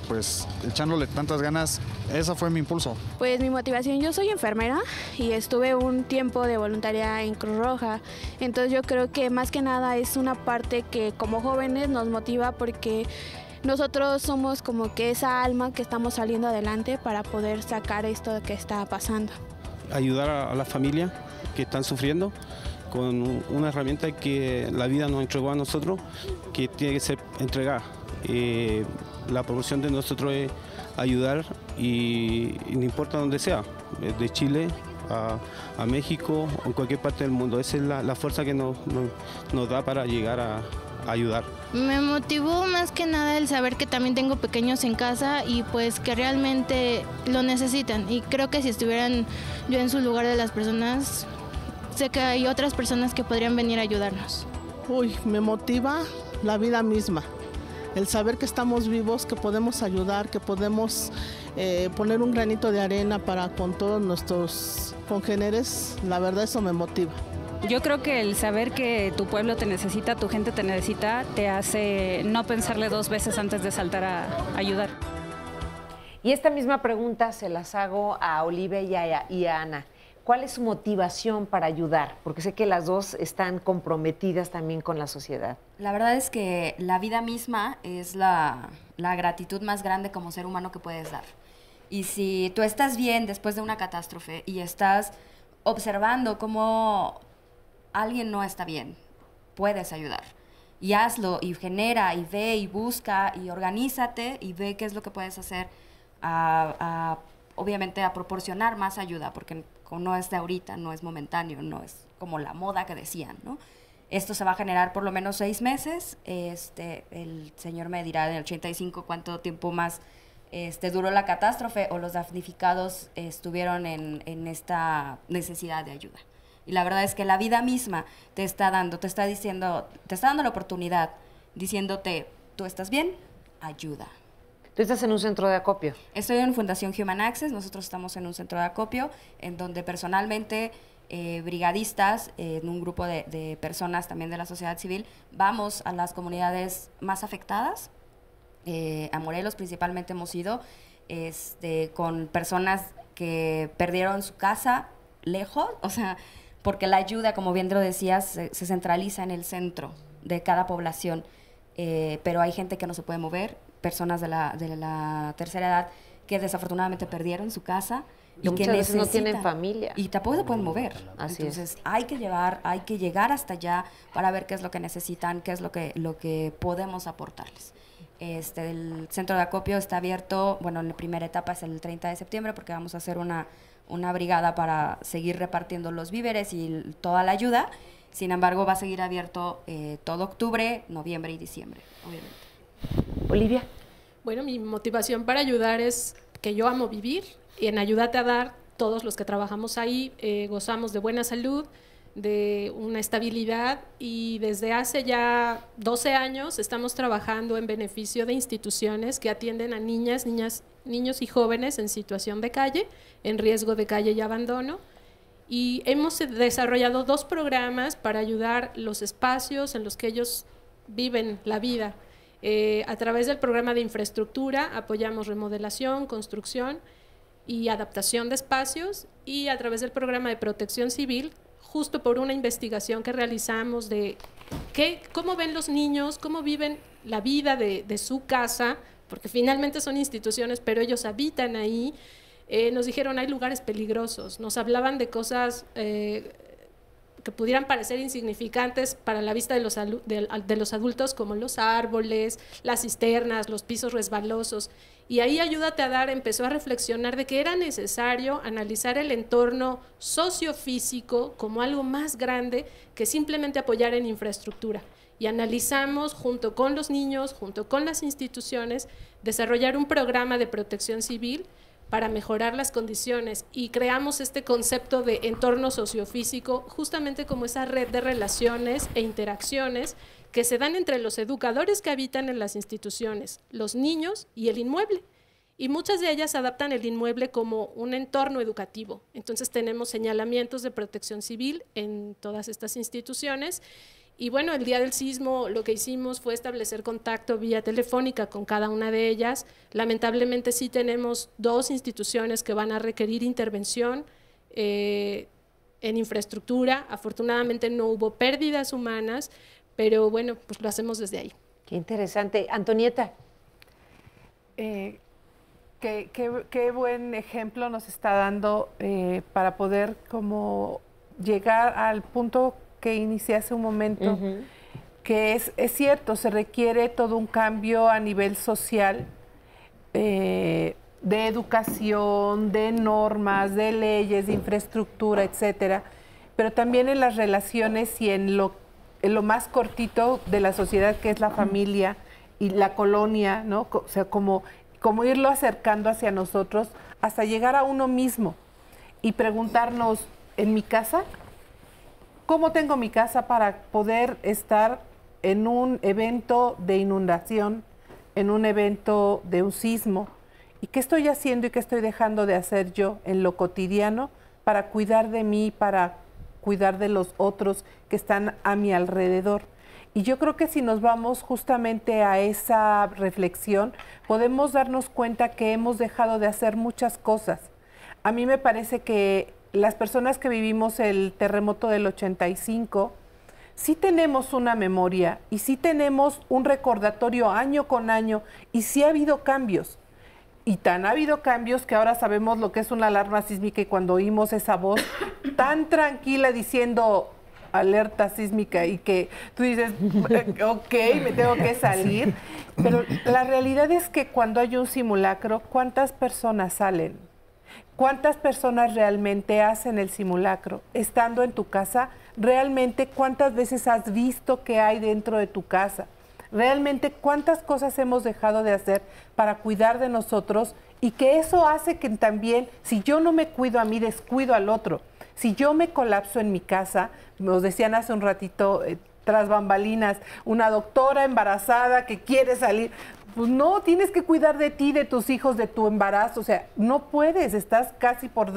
pues echándole tantas ganas, esa fue mi impulso. Pues mi motivación, yo soy enfermera y estuve un tiempo de voluntaria en Cruz Roja, entonces yo creo que más que nada es una parte que como jóvenes nos motiva porque nosotros somos como que esa alma que estamos saliendo adelante para poder sacar esto que está pasando. Ayudar a la familia que están sufriendo con una herramienta que la vida nos entregó a nosotros, que tiene que ser entregada. La promoción de nosotros es ayudar y no importa dónde sea, de Chile a México o en cualquier parte del mundo. Esa es la fuerza que nos da para llegar a ayudar. Me motivó más que nada el saber que también tengo pequeños en casa y pues que realmente lo necesitan. Y creo que si estuvieran yo en su lugar de las personas, sé que hay otras personas que podrían venir a ayudarnos. Uy, me motiva la vida misma. El saber que estamos vivos, que podemos ayudar, que podemos poner un granito de arena para con todos nuestros congéneres, la verdad eso me motiva. Yo creo que el saber que tu pueblo te necesita, tu gente te necesita, te hace no pensarle dos veces antes de saltar a ayudar. Y esta misma pregunta se las hago a Olive y a Ana. ¿Cuál es su motivación para ayudar? Porque sé que las dos están comprometidas también con la sociedad. La verdad es que la vida misma es la gratitud más grande como ser humano que puedes dar. Y si tú estás bien después de una catástrofe y estás observando cómo alguien no está bien, puedes ayudar. Y hazlo, y genera, y ve, y busca, y organízate, y ve qué es lo que puedes hacer obviamente a proporcionar más ayuda, porque no es de ahorita, no es momentáneo, no es como la moda que decían, ¿no? Esto se va a generar por lo menos 6 meses. El señor me dirá en el 85 cuánto tiempo más duró la catástrofe o los damnificados estuvieron en esta necesidad de ayuda. Y la verdad es que la vida misma te está dando la oportunidad, diciéndote, tú estás bien, ayuda. ¿Tú estás en un centro de acopio? Estoy en Fundación Human Access, nosotros estamos en un centro de acopio, en donde personalmente brigadistas, en un grupo de personas también de la sociedad civil, vamos a las comunidades más afectadas. A Morelos principalmente hemos ido con personas que perdieron su casa lejos, o sea, porque la ayuda, como bien lo decías, se centraliza en el centro de cada población, pero hay gente que no se puede mover, personas de la tercera edad que desafortunadamente perdieron su casa y que veces no tienen familia y tampoco se pueden mover. Así Entonces es. hay que llegar hasta allá para ver qué es lo que necesitan, qué es lo que podemos aportarles. El centro de acopio está abierto, bueno, en la primera etapa es el 30 de septiembre porque vamos a hacer una brigada para seguir repartiendo los víveres y toda la ayuda. Sin embargo, va a seguir abierto todo octubre, noviembre y diciembre, obviamente. Olivia. Bueno, mi motivación para ayudar es que yo amo vivir y en Ayúdate a Dar, todos los que trabajamos ahí gozamos de buena salud, de una estabilidad y desde hace ya 12 años estamos trabajando en beneficio de instituciones que atienden a niños y jóvenes en situación de calle, en riesgo de calle y abandono. Y hemos desarrollado 2 programas para ayudar los espacios en los que ellos viven la vida. A través del programa de infraestructura apoyamos remodelación, construcción y adaptación de espacios, y a través del programa de protección civil, justo por una investigación que realizamos de cómo ven los niños, cómo viven la vida de su casa, porque finalmente son instituciones, pero ellos habitan ahí. Nos dijeron, hay lugares peligrosos, nos hablaban de cosas que pudieran parecer insignificantes para la vista de los adultos, como los árboles, las cisternas, los pisos resbalosos. Y ahí Ayúdate a Dar empezó a reflexionar de que era necesario analizar el entorno sociofísico como algo más grande que simplemente apoyar en infraestructura. Y analizamos, junto con los niños, junto con las instituciones, desarrollar un programa de protección civil para mejorar las condiciones, y creamos este concepto de entorno sociofísico justamente como esa red de relaciones e interacciones que se dan entre los educadores que habitan en las instituciones, los niños y el inmueble. Y muchas de ellas adaptan el inmueble como un entorno educativo. Entonces tenemos señalamientos de protección civil en todas estas instituciones. Y bueno, el día del sismo lo que hicimos fue establecer contacto vía telefónica con cada una de ellas. Lamentablemente sí tenemos 2 instituciones que van a requerir intervención en infraestructura. Afortunadamente no hubo pérdidas humanas, pero bueno, pues lo hacemos desde ahí. Qué interesante. Antonieta. Qué buen ejemplo nos está dando para poder como llegar al punto que inicié hace un momento, que es cierto, se requiere todo un cambio a nivel social, de educación, de normas, de leyes, de infraestructura, etcétera, pero también en las relaciones y en lo más cortito de la sociedad, que es la familia y la colonia, ¿no? O sea, como irlo acercando hacia nosotros hasta llegar a uno mismo y preguntarnos, ¿en mi casa? ¿Cómo tengo mi casa para poder estar en un evento de inundación, en un evento de un sismo? ¿Y qué estoy haciendo y qué estoy dejando de hacer yo en lo cotidiano para cuidar de mí, para cuidar de los otros que están a mi alrededor? Y yo creo que si nos vamos justamente a esa reflexión, podemos darnos cuenta que hemos dejado de hacer muchas cosas. A mí me parece que las personas que vivimos el terremoto del 85, sí tenemos una memoria y sí tenemos un recordatorio año con año, y sí ha habido cambios. Y tan ha habido cambios que ahora sabemos lo que es una alarma sísmica, y cuando oímos esa voz tan tranquila diciendo alerta sísmica y que tú dices, ok, me tengo que salir. Pero la realidad es que cuando hay un simulacro, ¿cuántas personas salen? ¿Cuántas personas realmente hacen el simulacro? Estando en tu casa, ¿realmente cuántas veces has visto qué hay dentro de tu casa? ¿Realmente cuántas cosas hemos dejado de hacer para cuidar de nosotros? Y que eso hace que también, si yo no me cuido a mí, descuido al otro. Si yo me colapso en mi casa, nos decían hace un ratito, tras bambalinas, una doctora embarazada que quiere salir. Pues no, tienes que cuidar de ti, de tus hijos, de tu embarazo. O sea, no puedes, estás casi por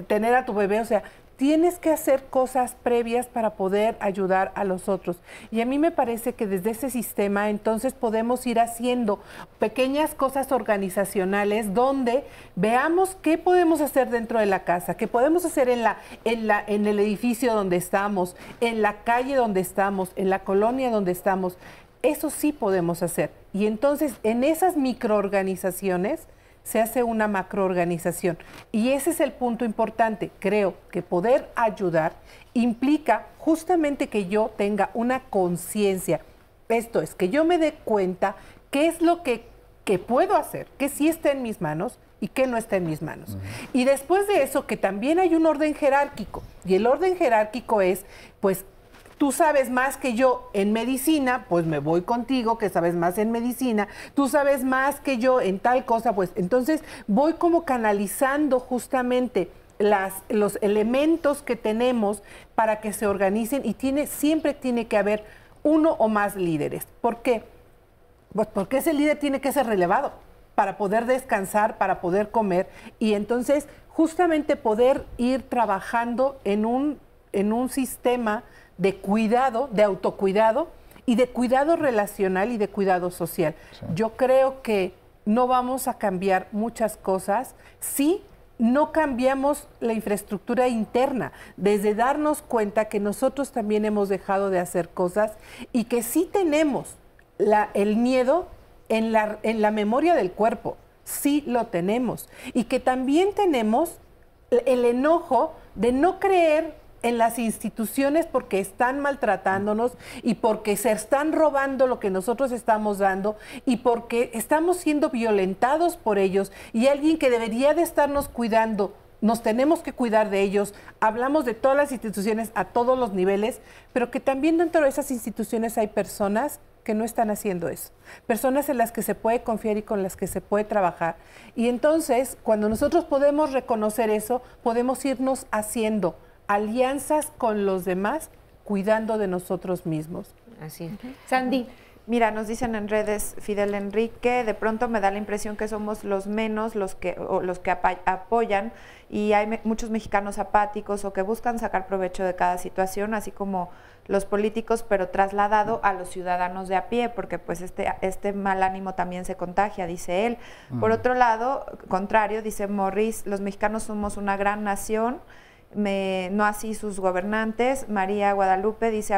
tener a tu bebé. O sea, tienes que hacer cosas previas para poder ayudar a los otros. Y a mí me parece que desde ese sistema entonces podemos ir haciendo pequeñas cosas organizacionales donde veamos qué podemos hacer dentro de la casa, qué podemos hacer en el edificio donde estamos, en la calle donde estamos, en la colonia donde estamos. Eso sí podemos hacer. Y entonces en esas microorganizaciones se hace una macroorganización. Y ese es el punto importante. Creo que poder ayudar implica justamente que yo tenga una conciencia. Esto es, que yo me dé cuenta qué es lo que puedo hacer, que sí está en mis manos y qué no está en mis manos. Y después de eso, que también hay un orden jerárquico. Y el orden jerárquico es, pues, tú sabes más que yo en medicina, pues me voy contigo, que sabes más en medicina. Tú sabes más que yo en tal cosa, pues entonces voy como canalizando justamente los elementos que tenemos para que se organicen y siempre tiene que haber uno o más líderes. ¿Por qué? Pues porque ese líder tiene que ser relevado para poder descansar, para poder comer y entonces justamente poder ir trabajando en un sistema de cuidado, de autocuidado y de cuidado relacional y de cuidado social. Sí. Yo creo que no vamos a cambiar muchas cosas si no cambiamos la infraestructura interna, desde darnos cuenta que nosotros también hemos dejado de hacer cosas y que sí tenemos el miedo en la memoria del cuerpo, sí lo tenemos, y que también tenemos el enojo de no creer en las instituciones porque están maltratándonos y porque se están robando lo que nosotros estamos dando y porque estamos siendo violentados por ellos y alguien que debería de estarnos cuidando, nos tenemos que cuidar de ellos. Hablamos de todas las instituciones a todos los niveles, pero que también dentro de esas instituciones hay personas que no están haciendo eso. Personas en las que se puede confiar y con las que se puede trabajar. Y entonces, cuando nosotros podemos reconocer eso, podemos irnos haciendo alianzas con los demás, cuidando de nosotros mismos. Así es. Sandy. Mira, nos dicen en redes, Fidel Enrique, de pronto me da la impresión que somos los menos los que apoyan y hay muchos mexicanos apáticos o que buscan sacar provecho de cada situación, así como los políticos, pero trasladado a los ciudadanos de a pie, porque pues este mal ánimo también se contagia, dice él. Por otro lado, contrario, dice Morris, los mexicanos somos una gran nación, no así sus gobernantes. María Guadalupe dice,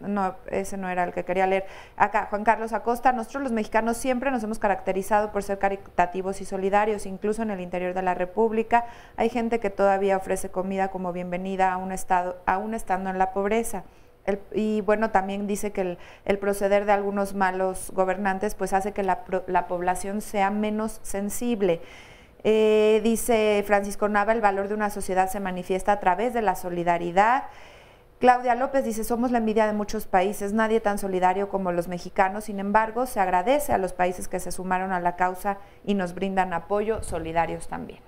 no, ese no era el que quería leer. Acá, Juan Carlos Acosta, nosotros los mexicanos siempre nos hemos caracterizado por ser caritativos y solidarios, incluso en el interior de la República. Hay gente que todavía ofrece comida como bienvenida aún estando en la pobreza. Y bueno, también dice que el proceder de algunos malos gobernantes pues hace que la población sea menos sensible. Dice Francisco Nava, el valor de una sociedad se manifiesta a través de la solidaridad. Claudia López dice, somos la envidia de muchos países, nadie tan solidario como los mexicanos, sin embargo, se agradece a los países que se sumaron a la causa y nos brindan apoyo, solidarios también.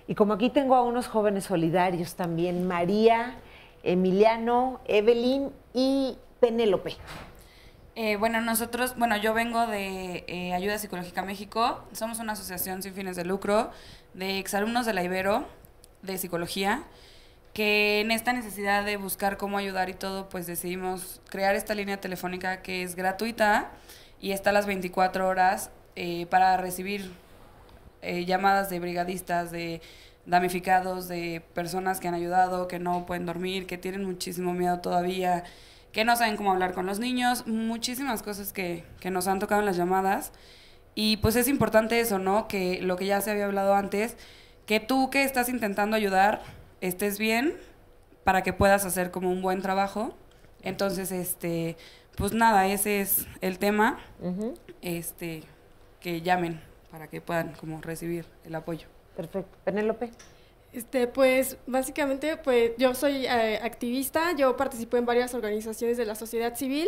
Y como aquí tengo a unos jóvenes solidarios también, María, Emiliano, Evelyn y Penélope. Yo vengo de Ayuda Psicológica México, somos una asociación sin fines de lucro de exalumnos de la Ibero de Psicología, que en esta necesidad de buscar cómo ayudar y todo, pues decidimos crear esta línea telefónica que es gratuita y está a las 24 horas para recibir llamadas de brigadistas, de damnificados, de personas que han ayudado, que no pueden dormir, que tienen muchísimo miedo todavía, que no saben cómo hablar con los niños, muchísimas cosas que nos han tocado en las llamadas. Y pues es importante eso, ¿no? Que lo que ya se había hablado antes, que tú que estás intentando ayudar, estés bien para que puedas hacer como un buen trabajo. Entonces, pues nada, ese es el tema, que llamen para que puedan como recibir el apoyo. Perfecto. Penélope. Pues básicamente pues yo soy activista, yo participo en varias organizaciones de la sociedad civil.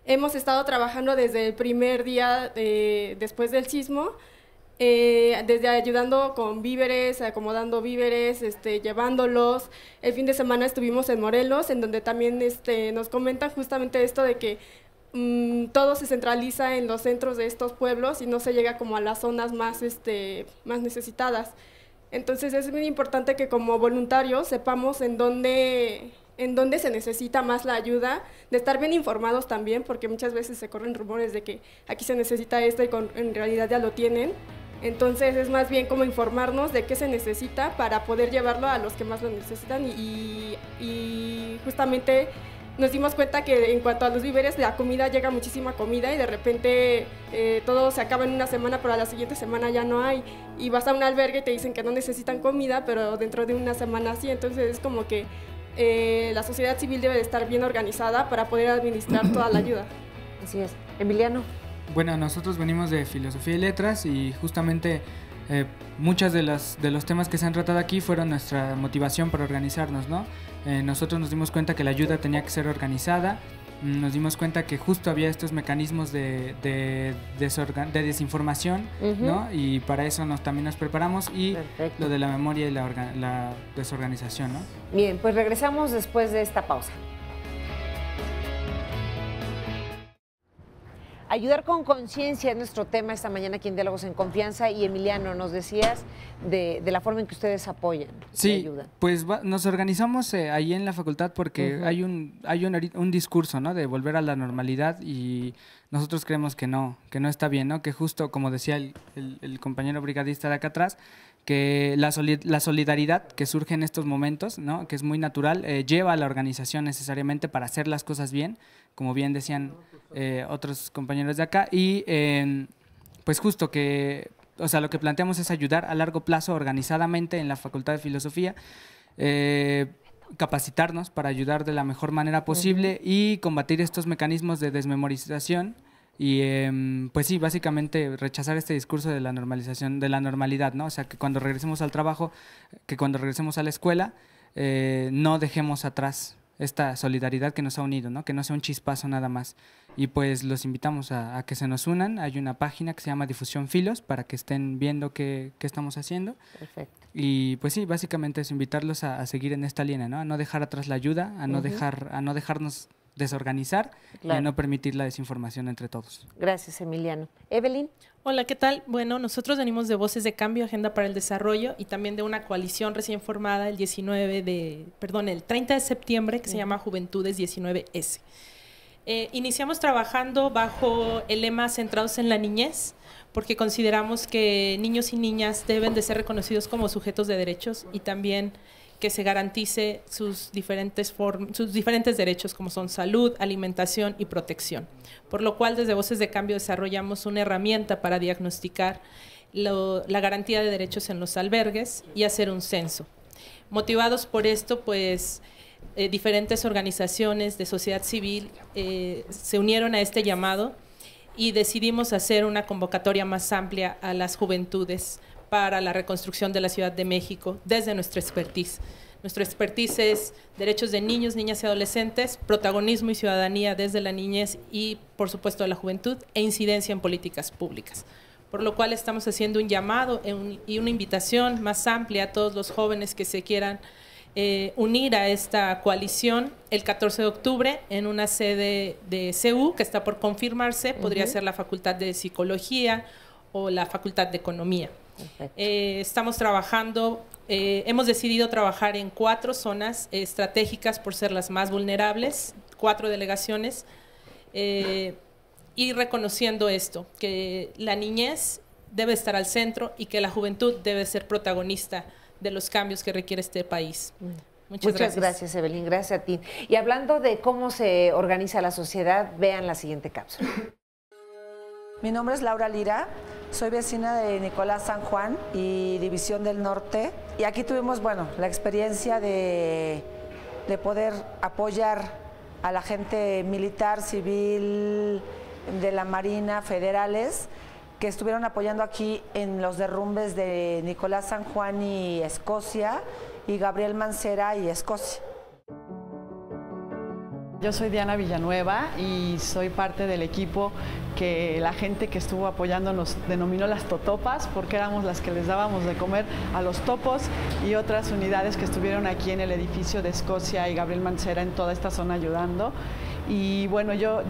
Hemos estado trabajando desde el primer día después del sismo, desde ayudando con víveres, acomodando víveres, llevándolos. El fin de semana estuvimos en Morelos, en donde también nos comentan justamente esto de que todo se centraliza en los centros de estos pueblos y no se llega como a las zonas más necesitadas. Entonces es muy importante que como voluntarios sepamos en dónde se necesita más la ayuda, de estar bien informados también, porque muchas veces se corren rumores de que aquí se necesita esto y en realidad ya lo tienen. Entonces es más bien como informarnos de qué se necesita para poder llevarlo a los que más lo necesitan y justamente nos dimos cuenta que en cuanto a los víveres, la comida, llega muchísima comida y de repente todo se acaba en una semana, pero a la siguiente semana ya no hay. Y vas a un albergue y te dicen que no necesitan comida, pero dentro de una semana sí. Entonces es como que la sociedad civil debe de estar bien organizada para poder administrar toda la ayuda. Así es. Emiliano. Bueno, nosotros venimos de Filosofía y Letras y justamente muchos de los temas que se han tratado aquí fueron nuestra motivación para organizarnos, ¿no? Nosotros nos dimos cuenta que la ayuda tenía que ser organizada, nos dimos cuenta que justo había estos mecanismos de desinformación, ¿no? Y para eso también nos preparamos y lo de la memoria y la desorganización, ¿no? Bien, pues regresamos después de esta pausa. Ayudar con conciencia es nuestro tema esta mañana aquí en Diálogos en Confianza. Y Emiliano, nos decías de la forma en que ustedes apoyan. Sí, ayudan. Pues nos organizamos ahí en la facultad porque hay un discurso, ¿no? De volver a la normalidad y nosotros creemos que no está bien, ¿no? Que justo, como decía el compañero brigadista de acá atrás, que la solidaridad que surge en estos momentos, ¿no? Que es muy natural, lleva a la organización necesariamente para hacer las cosas bien, como bien decían otros compañeros de acá, y pues justo que, o sea, lo que planteamos es ayudar a largo plazo organizadamente en la Facultad de Filosofía, capacitarnos para ayudar de la mejor manera posible y combatir estos mecanismos de desmemorización. Y pues sí, básicamente rechazar este discurso de la normalización, de la normalidad, ¿no? O sea, que cuando regresemos al trabajo, que cuando regresemos a la escuela, no dejemos atrás esta solidaridad que nos ha unido, ¿no? Que no sea un chispazo nada más. Y pues los invitamos a que se nos unan. Hay una página que se llama Difusión Filos para que estén viendo qué estamos haciendo. Perfecto. Y pues sí, básicamente es invitarlos a seguir en esta línea, ¿no? A no dejar atrás la ayuda, a no dejarnos desorganizar y a no permitir la desinformación entre todos. Gracias, Emiliano. Evelyn. Hola, ¿qué tal? Bueno, nosotros venimos de Voces de Cambio, Agenda para el Desarrollo y también de una coalición recién formada el 30 de septiembre que se llama Juventudes 19S. Iniciamos trabajando bajo el lema Centrados en la Niñez, porque consideramos que niños y niñas deben de ser reconocidos como sujetos de derechos y también que se garantice sus diferentes derechos como son salud, alimentación y protección. Por lo cual desde Voces de Cambio desarrollamos una herramienta para diagnosticar la garantía de derechos en los albergues y hacer un censo. Motivados por esto, pues diferentes organizaciones de sociedad civil se unieron a este llamado y decidimos hacer una convocatoria más amplia a las juventudes para la reconstrucción de la Ciudad de México desde nuestra expertise. Nuestra expertise es derechos de niños, niñas y adolescentes, protagonismo y ciudadanía desde la niñez y, por supuesto, la juventud e incidencia en políticas públicas. Por lo cual estamos haciendo un llamado y una invitación más amplia a todos los jóvenes que se quieran unir a esta coalición el 14 de octubre en una sede de CU que está por confirmarse, podría ser la Facultad de Psicología o la Facultad de Economía. Estamos trabajando, hemos decidido trabajar en 4 zonas estratégicas por ser las más vulnerables, 4 delegaciones, y reconociendo esto, que la niñez debe estar al centro y que la juventud debe ser protagonista de los cambios que requiere este país. Muchas gracias, Evelyn. Gracias a ti. Y hablando de cómo se organiza la sociedad, vean la siguiente cápsula. Mi nombre es Laura Lira, soy vecina de Nicolás San Juan y División del Norte. Y aquí tuvimos, bueno, la experiencia de poder apoyar a la gente militar, civil, de la Marina, federales, que estuvieron apoyando aquí en los derrumbes de Nicolás San Juan y Escocia, y Gabriel Mancera y Escocia. Yo soy Diana Villanueva y soy parte del equipo que la gente que estuvo apoyando nos denominó las totopas, porque éramos las que les dábamos de comer a los topos, y otras unidades que estuvieron aquí en el edificio de Escocia y Gabriel Mancera en toda esta zona ayudando. Y bueno, yo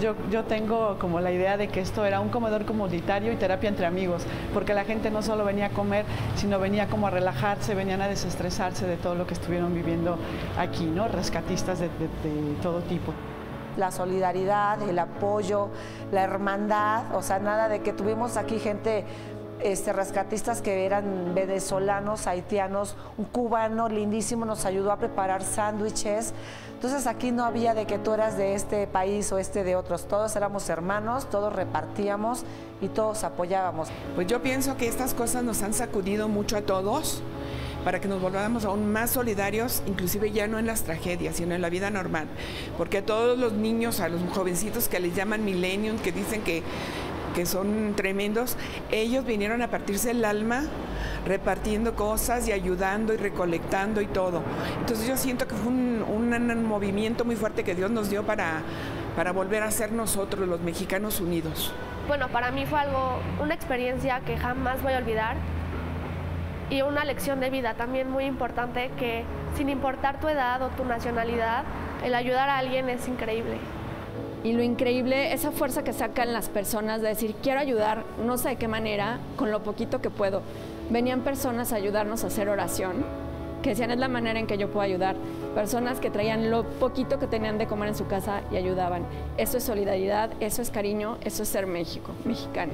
tengo como la idea de que esto era un comedor comunitario y terapia entre amigos, porque la gente no solo venía a comer, sino venía como a relajarse, venían a desestresarse de todo lo que estuvieron viviendo aquí, ¿no? Rescatistas de todo tipo. La solidaridad, el apoyo, la hermandad, o sea, nada de que tuvimos aquí gente, rescatistas que eran venezolanos, haitianos, un cubano lindísimo nos ayudó a preparar sándwiches. Entonces aquí no había de que tú eras de este país o de otros, todos éramos hermanos, todos repartíamos y todos apoyábamos. Pues yo pienso que estas cosas nos han sacudido mucho a todos, para que nos volvamos aún más solidarios, inclusive ya no en las tragedias, sino en la vida normal. Porque a todos los niños, a los jovencitos que les llaman millennials, que dicen que son tremendos, ellos vinieron a partirse el alma repartiendo cosas y ayudando y recolectando y todo. Entonces yo siento que fue un movimiento muy fuerte que Dios nos dio para volver a ser nosotros, los mexicanos unidos. Bueno, para mí fue una experiencia que jamás voy a olvidar. Y una lección de vida también muy importante, que sin importar tu edad o tu nacionalidad, el ayudar a alguien es increíble. Y lo increíble, esa fuerza que sacan las personas de decir, quiero ayudar, no sé de qué manera, con lo poquito que puedo. Venían personas a ayudarnos a hacer oración, que decían, es la manera en que yo puedo ayudar. Personas que traían lo poquito que tenían de comer en su casa y ayudaban. Eso es solidaridad, eso es cariño, eso es ser México, mexicano.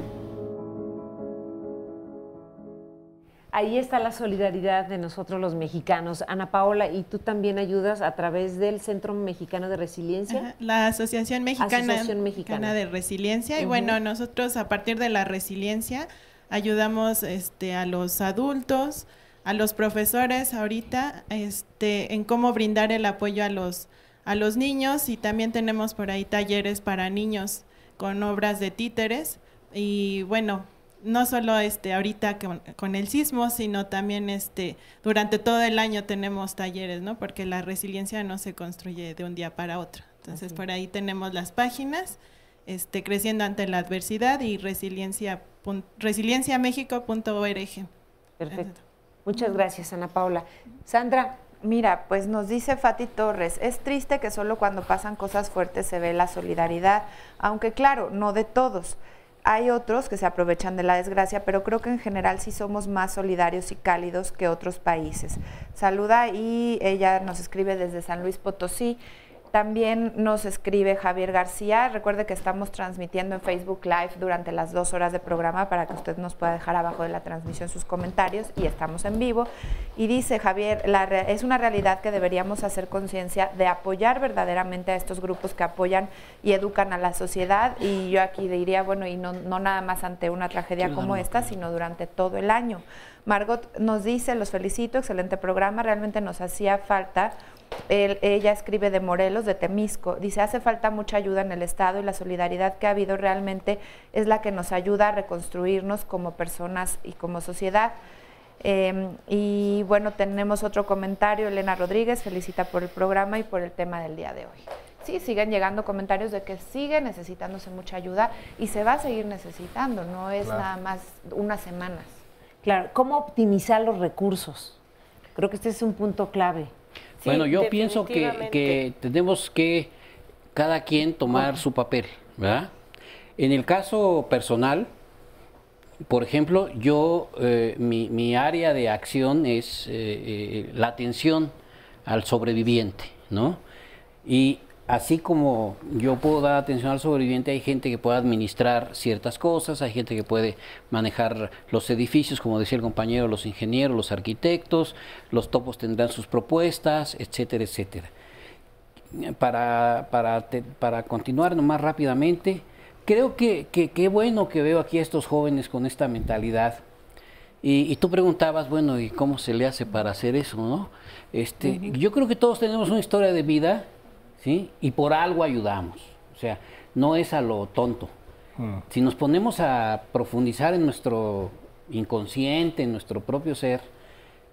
Ahí está la solidaridad de nosotros los mexicanos. Ana Paola, ¿y tú también ayudas a través del Centro Mexicano de Resiliencia? Ajá, la Asociación Mexicana de Resiliencia. Y bueno, nosotros a partir de la resiliencia ayudamos a los adultos, a los profesores ahorita, en cómo brindar el apoyo a los niños, y también tenemos por ahí talleres para niños con obras de títeres. Y bueno, no solo ahorita con el sismo, sino también durante todo el año tenemos talleres, ¿no? Porque la resiliencia no se construye de un día para otro. Entonces, por ahí tenemos las páginas, Creciendo ante la Adversidad y resilienciamexico.org. Perfecto. Muchas gracias, Ana Paola. Sandra. Mira, pues nos dice Fati Torres, es triste que solo cuando pasan cosas fuertes se ve la solidaridad, aunque claro, no de todos. Hay otros que se aprovechan de la desgracia, pero creo que en general sí somos más solidarios y cálidos que otros países. Saluda, y ella nos escribe desde San Luis Potosí. También nos escribe Javier García. Recuerde que estamos transmitiendo en Facebook Live durante las 2 horas de programa para que usted nos pueda dejar abajo de la transmisión sus comentarios, y estamos en vivo. Y dice Javier, es una realidad que deberíamos hacer conciencia de apoyar verdaderamente a estos grupos que apoyan y educan a la sociedad. Y yo aquí diría, bueno, y no nada más ante una tragedia como esta, sino durante todo el año. Margot nos dice, los felicito, excelente programa, realmente nos hacía falta. Ella escribe de Morelos, de Temisco, dice, hace falta mucha ayuda en el Estado, y la solidaridad que ha habido realmente es la que nos ayuda a reconstruirnos como personas y como sociedad. Y bueno, tenemos otro comentario. Elena Rodríguez felicita por el programa y por el tema del día de hoy. Sí, siguen llegando comentarios de que sigue necesitándose mucha ayuda y se va a seguir necesitando, no es nada más unas semanas. Claro, ¿cómo optimizar los recursos? Creo que este es un punto clave. Sí, bueno, yo pienso que tenemos que cada quien tomar su papel, ¿verdad? En el caso personal, por ejemplo, yo, mi área de acción es la atención al sobreviviente, ¿no? Y así como yo puedo dar atención al sobreviviente, hay gente que puede administrar ciertas cosas, hay gente que puede manejar los edificios, como decía el compañero, los ingenieros, los arquitectos, los topos tendrán sus propuestas, etcétera, etcétera. Para continuar nomás rápidamente, creo que qué bueno que veo aquí a estos jóvenes con esta mentalidad. Y tú preguntabas, bueno, ¿y cómo se le hace para hacer eso, no? Yo creo que todos tenemos una historia de vida, ¿sí? Y por algo ayudamos, o sea, no es a lo tonto. Si nos ponemos a profundizar en nuestro inconsciente, en nuestro propio ser,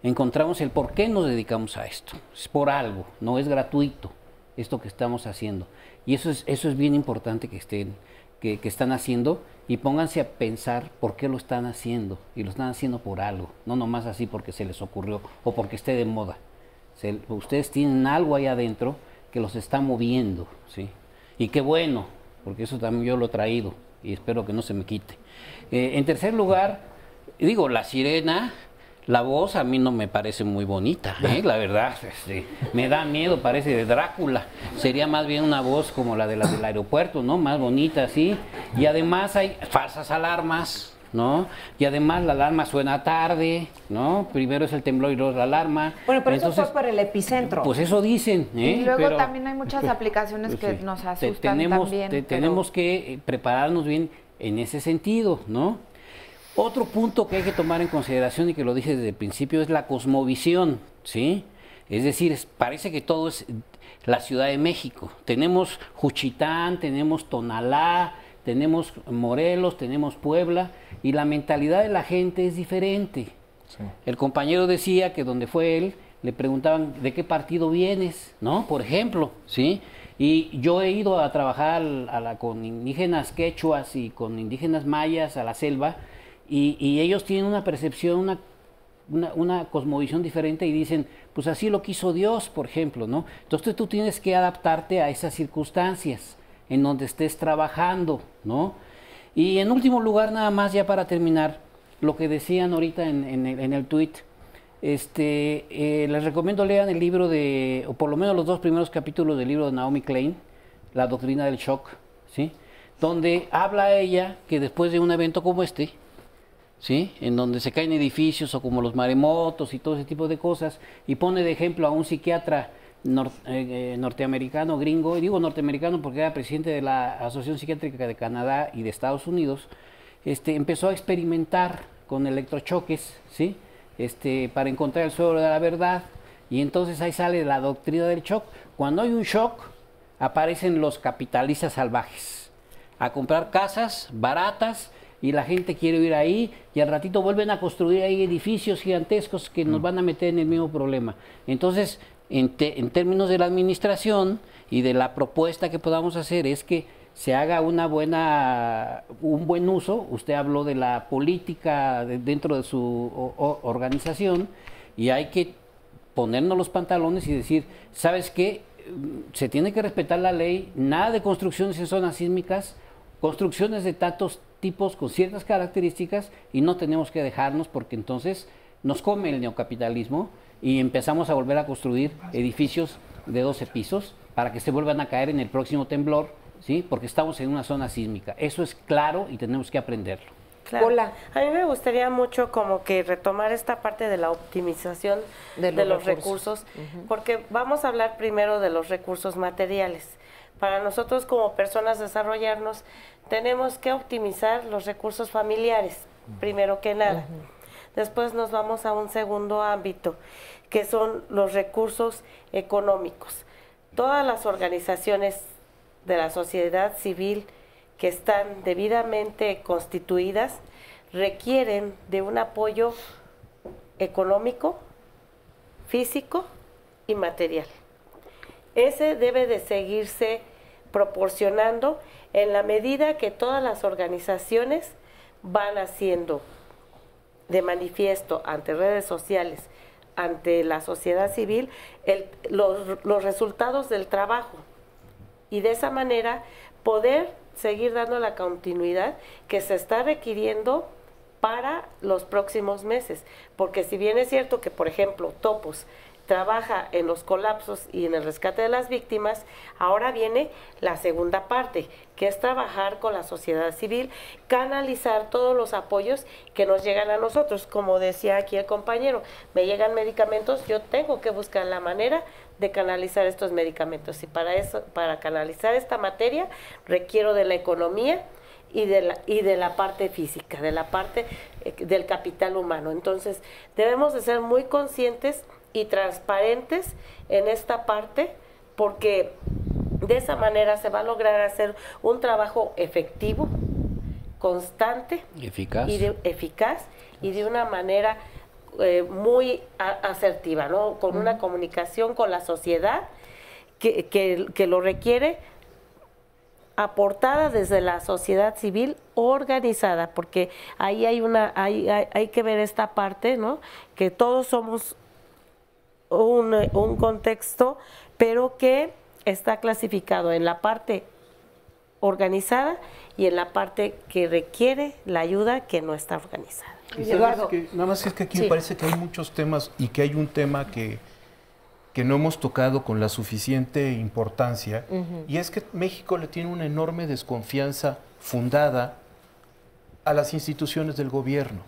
encontramos el por qué nos dedicamos a esto. Es por algo, no es gratuito esto que estamos haciendo. Y eso es bien importante que están haciendo, y pónganse a pensar por qué lo están haciendo, y lo están haciendo por algo, no nomás así porque se les ocurrió o porque esté de moda. Ustedes tienen algo ahí adentro que los está moviendo, ¿sí? Y qué bueno, porque eso también yo lo he traído y espero que no se me quite. En tercer lugar, digo, la sirena, la voz a mí no me parece muy bonita, la verdad, me da miedo, parece de Drácula. Sería más bien una voz como la del aeropuerto, ¿no? Más bonita, así. Y además hay falsas alarmas, ¿no? Y además la alarma suena tarde, ¿no? Primero es el temblor y luego la alarma. Bueno, pero entonces, eso fue por el epicentro. Pues eso dicen, Y luego pero también hay muchas aplicaciones que nos asustan también. Tenemos que prepararnos bien en ese sentido, ¿no? Otro punto que hay que tomar en consideración y que lo dije desde el principio es la cosmovisión, ¿sí? Es decir, parece que todo es la Ciudad de México. Tenemos Juchitán, tenemos Tonalá, tenemos Morelos, tenemos Puebla, y la mentalidad de la gente es diferente. Sí. El compañero decía que donde fue él, le preguntaban, ¿de qué partido vienes? ¿No? Por ejemplo, ¿sí? Y yo he ido a trabajar con indígenas quechuas y con indígenas mayas a la selva, y ellos tienen una percepción, una cosmovisión diferente y dicen, pues así lo quiso Dios, por ejemplo, ¿no? Entonces tú tienes que adaptarte a esas circunstancias en donde estés trabajando, ¿no? Y en último lugar, nada más ya para terminar, lo que decían ahorita en el tuit, les recomiendo lean el libro o por lo menos los 2 primeros capítulos del libro de Naomi Klein, La doctrina del shock, ¿sí? Donde habla ella que después de un evento como ¿sí? En donde se caen edificios o como los maremotos y todo ese tipo de cosas, y pone de ejemplo a un psiquiatra norteamericano, gringo, y digo norteamericano porque era presidente de la Asociación Psiquiátrica de Canadá y de Estados Unidos, empezó a experimentar con electrochoques, ¿sí? Para encontrar el suelo de la verdad, y entonces ahí sale la doctrina del shock. Cuando hay un shock, aparecen los capitalistas salvajes a comprar casas baratas, y la gente quiere ir ahí, y al ratito vuelven a construir ahí edificios gigantescos que nos van a meter en el mismo problema. Entonces, en términos de la administración y de la propuesta que podamos hacer, es que se haga un buen uso. Usted habló de la política dentro de su organización, y hay que ponernos los pantalones y decir, ¿sabes qué? Se tiene que respetar la ley, nada de construcciones en zonas sísmicas, construcciones de tantos tipos con ciertas características, y no tenemos que dejarnos, porque entonces nos come el neocapitalismo y empezamos a volver a construir edificios de 12 pisos para que se vuelvan a caer en el próximo temblor, ¿sí? Porque estamos en una zona sísmica. Eso es claro y tenemos que aprenderlo. Claro. Hola. A mí me gustaría mucho como que retomar esta parte de la optimización de los recursos, porque vamos a hablar primero de los recursos materiales. Para nosotros como personas desarrollarnos, tenemos que optimizar los recursos familiares, primero que nada. Después nos vamos a un segundo ámbito, que son los recursos económicos. Todas las organizaciones de la sociedad civil que están debidamente constituidas requieren de un apoyo económico, físico y material. Ese debe de seguirse proporcionando en la medida que todas las organizaciones van haciendo de manifiesto ante redes sociales, ante la sociedad civil, los resultados del trabajo, y de esa manera poder seguir dando la continuidad que se está requiriendo para los próximos meses. Porque si bien es cierto que, por ejemplo, Topos trabaja en los colapsos y en el rescate de las víctimas, ahora viene la segunda parte, que es trabajar con la sociedad civil, canalizar todos los apoyos que nos llegan a nosotros. Como decía aquí el compañero, me llegan medicamentos, yo tengo que buscar la manera de canalizar estos medicamentos, y para eso, para canalizar esta materia, requiero de la economía y de la parte física, de la parte del capital humano. Entonces, debemos de ser muy conscientes y transparentes en esta parte, porque de esa manera se va a lograr hacer un trabajo efectivo, constante, eficaz y de una manera muy asertiva, ¿no? Con una comunicación con la sociedad que lo requiere, aportada desde la sociedad civil organizada, porque ahí hay que ver esta parte, ¿no? Que todos somos un contexto, pero que está clasificado en la parte organizada y en la parte que requiere la ayuda que no está organizada. Eduardo. Nada más es que aquí me parece que hay muchos temas y que hay un tema que no hemos tocado con la suficiente importancia, y es que México le tiene una enorme desconfianza fundada a las instituciones del gobierno.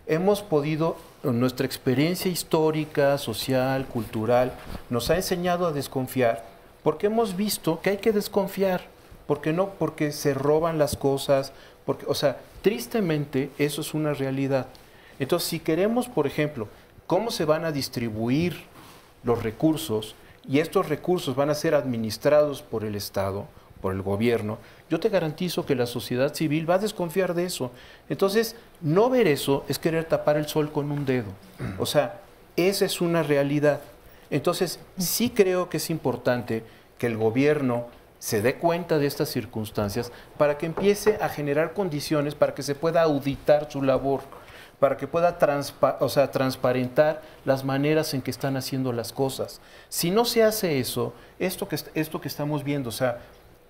Hemos podido, nuestra experiencia histórica, social, cultural, nos ha enseñado a desconfiar, porque hemos visto que hay que desconfiar, porque se roban las cosas, o sea, tristemente eso es una realidad. Entonces, si queremos, por ejemplo, cómo se van a distribuir los recursos, y estos recursos van a ser administrados por el Estado, por el gobierno, yo te garantizo que la sociedad civil va a desconfiar de eso. Entonces, no ver eso es querer tapar el sol con un dedo. O sea, esa es una realidad. Entonces, sí creo que es importante que el gobierno se dé cuenta de estas circunstancias para que empiece a generar condiciones para que se pueda auditar su labor, para que pueda transparentar las maneras en que están haciendo las cosas. Si no se hace eso, esto que estamos viendo, o sea,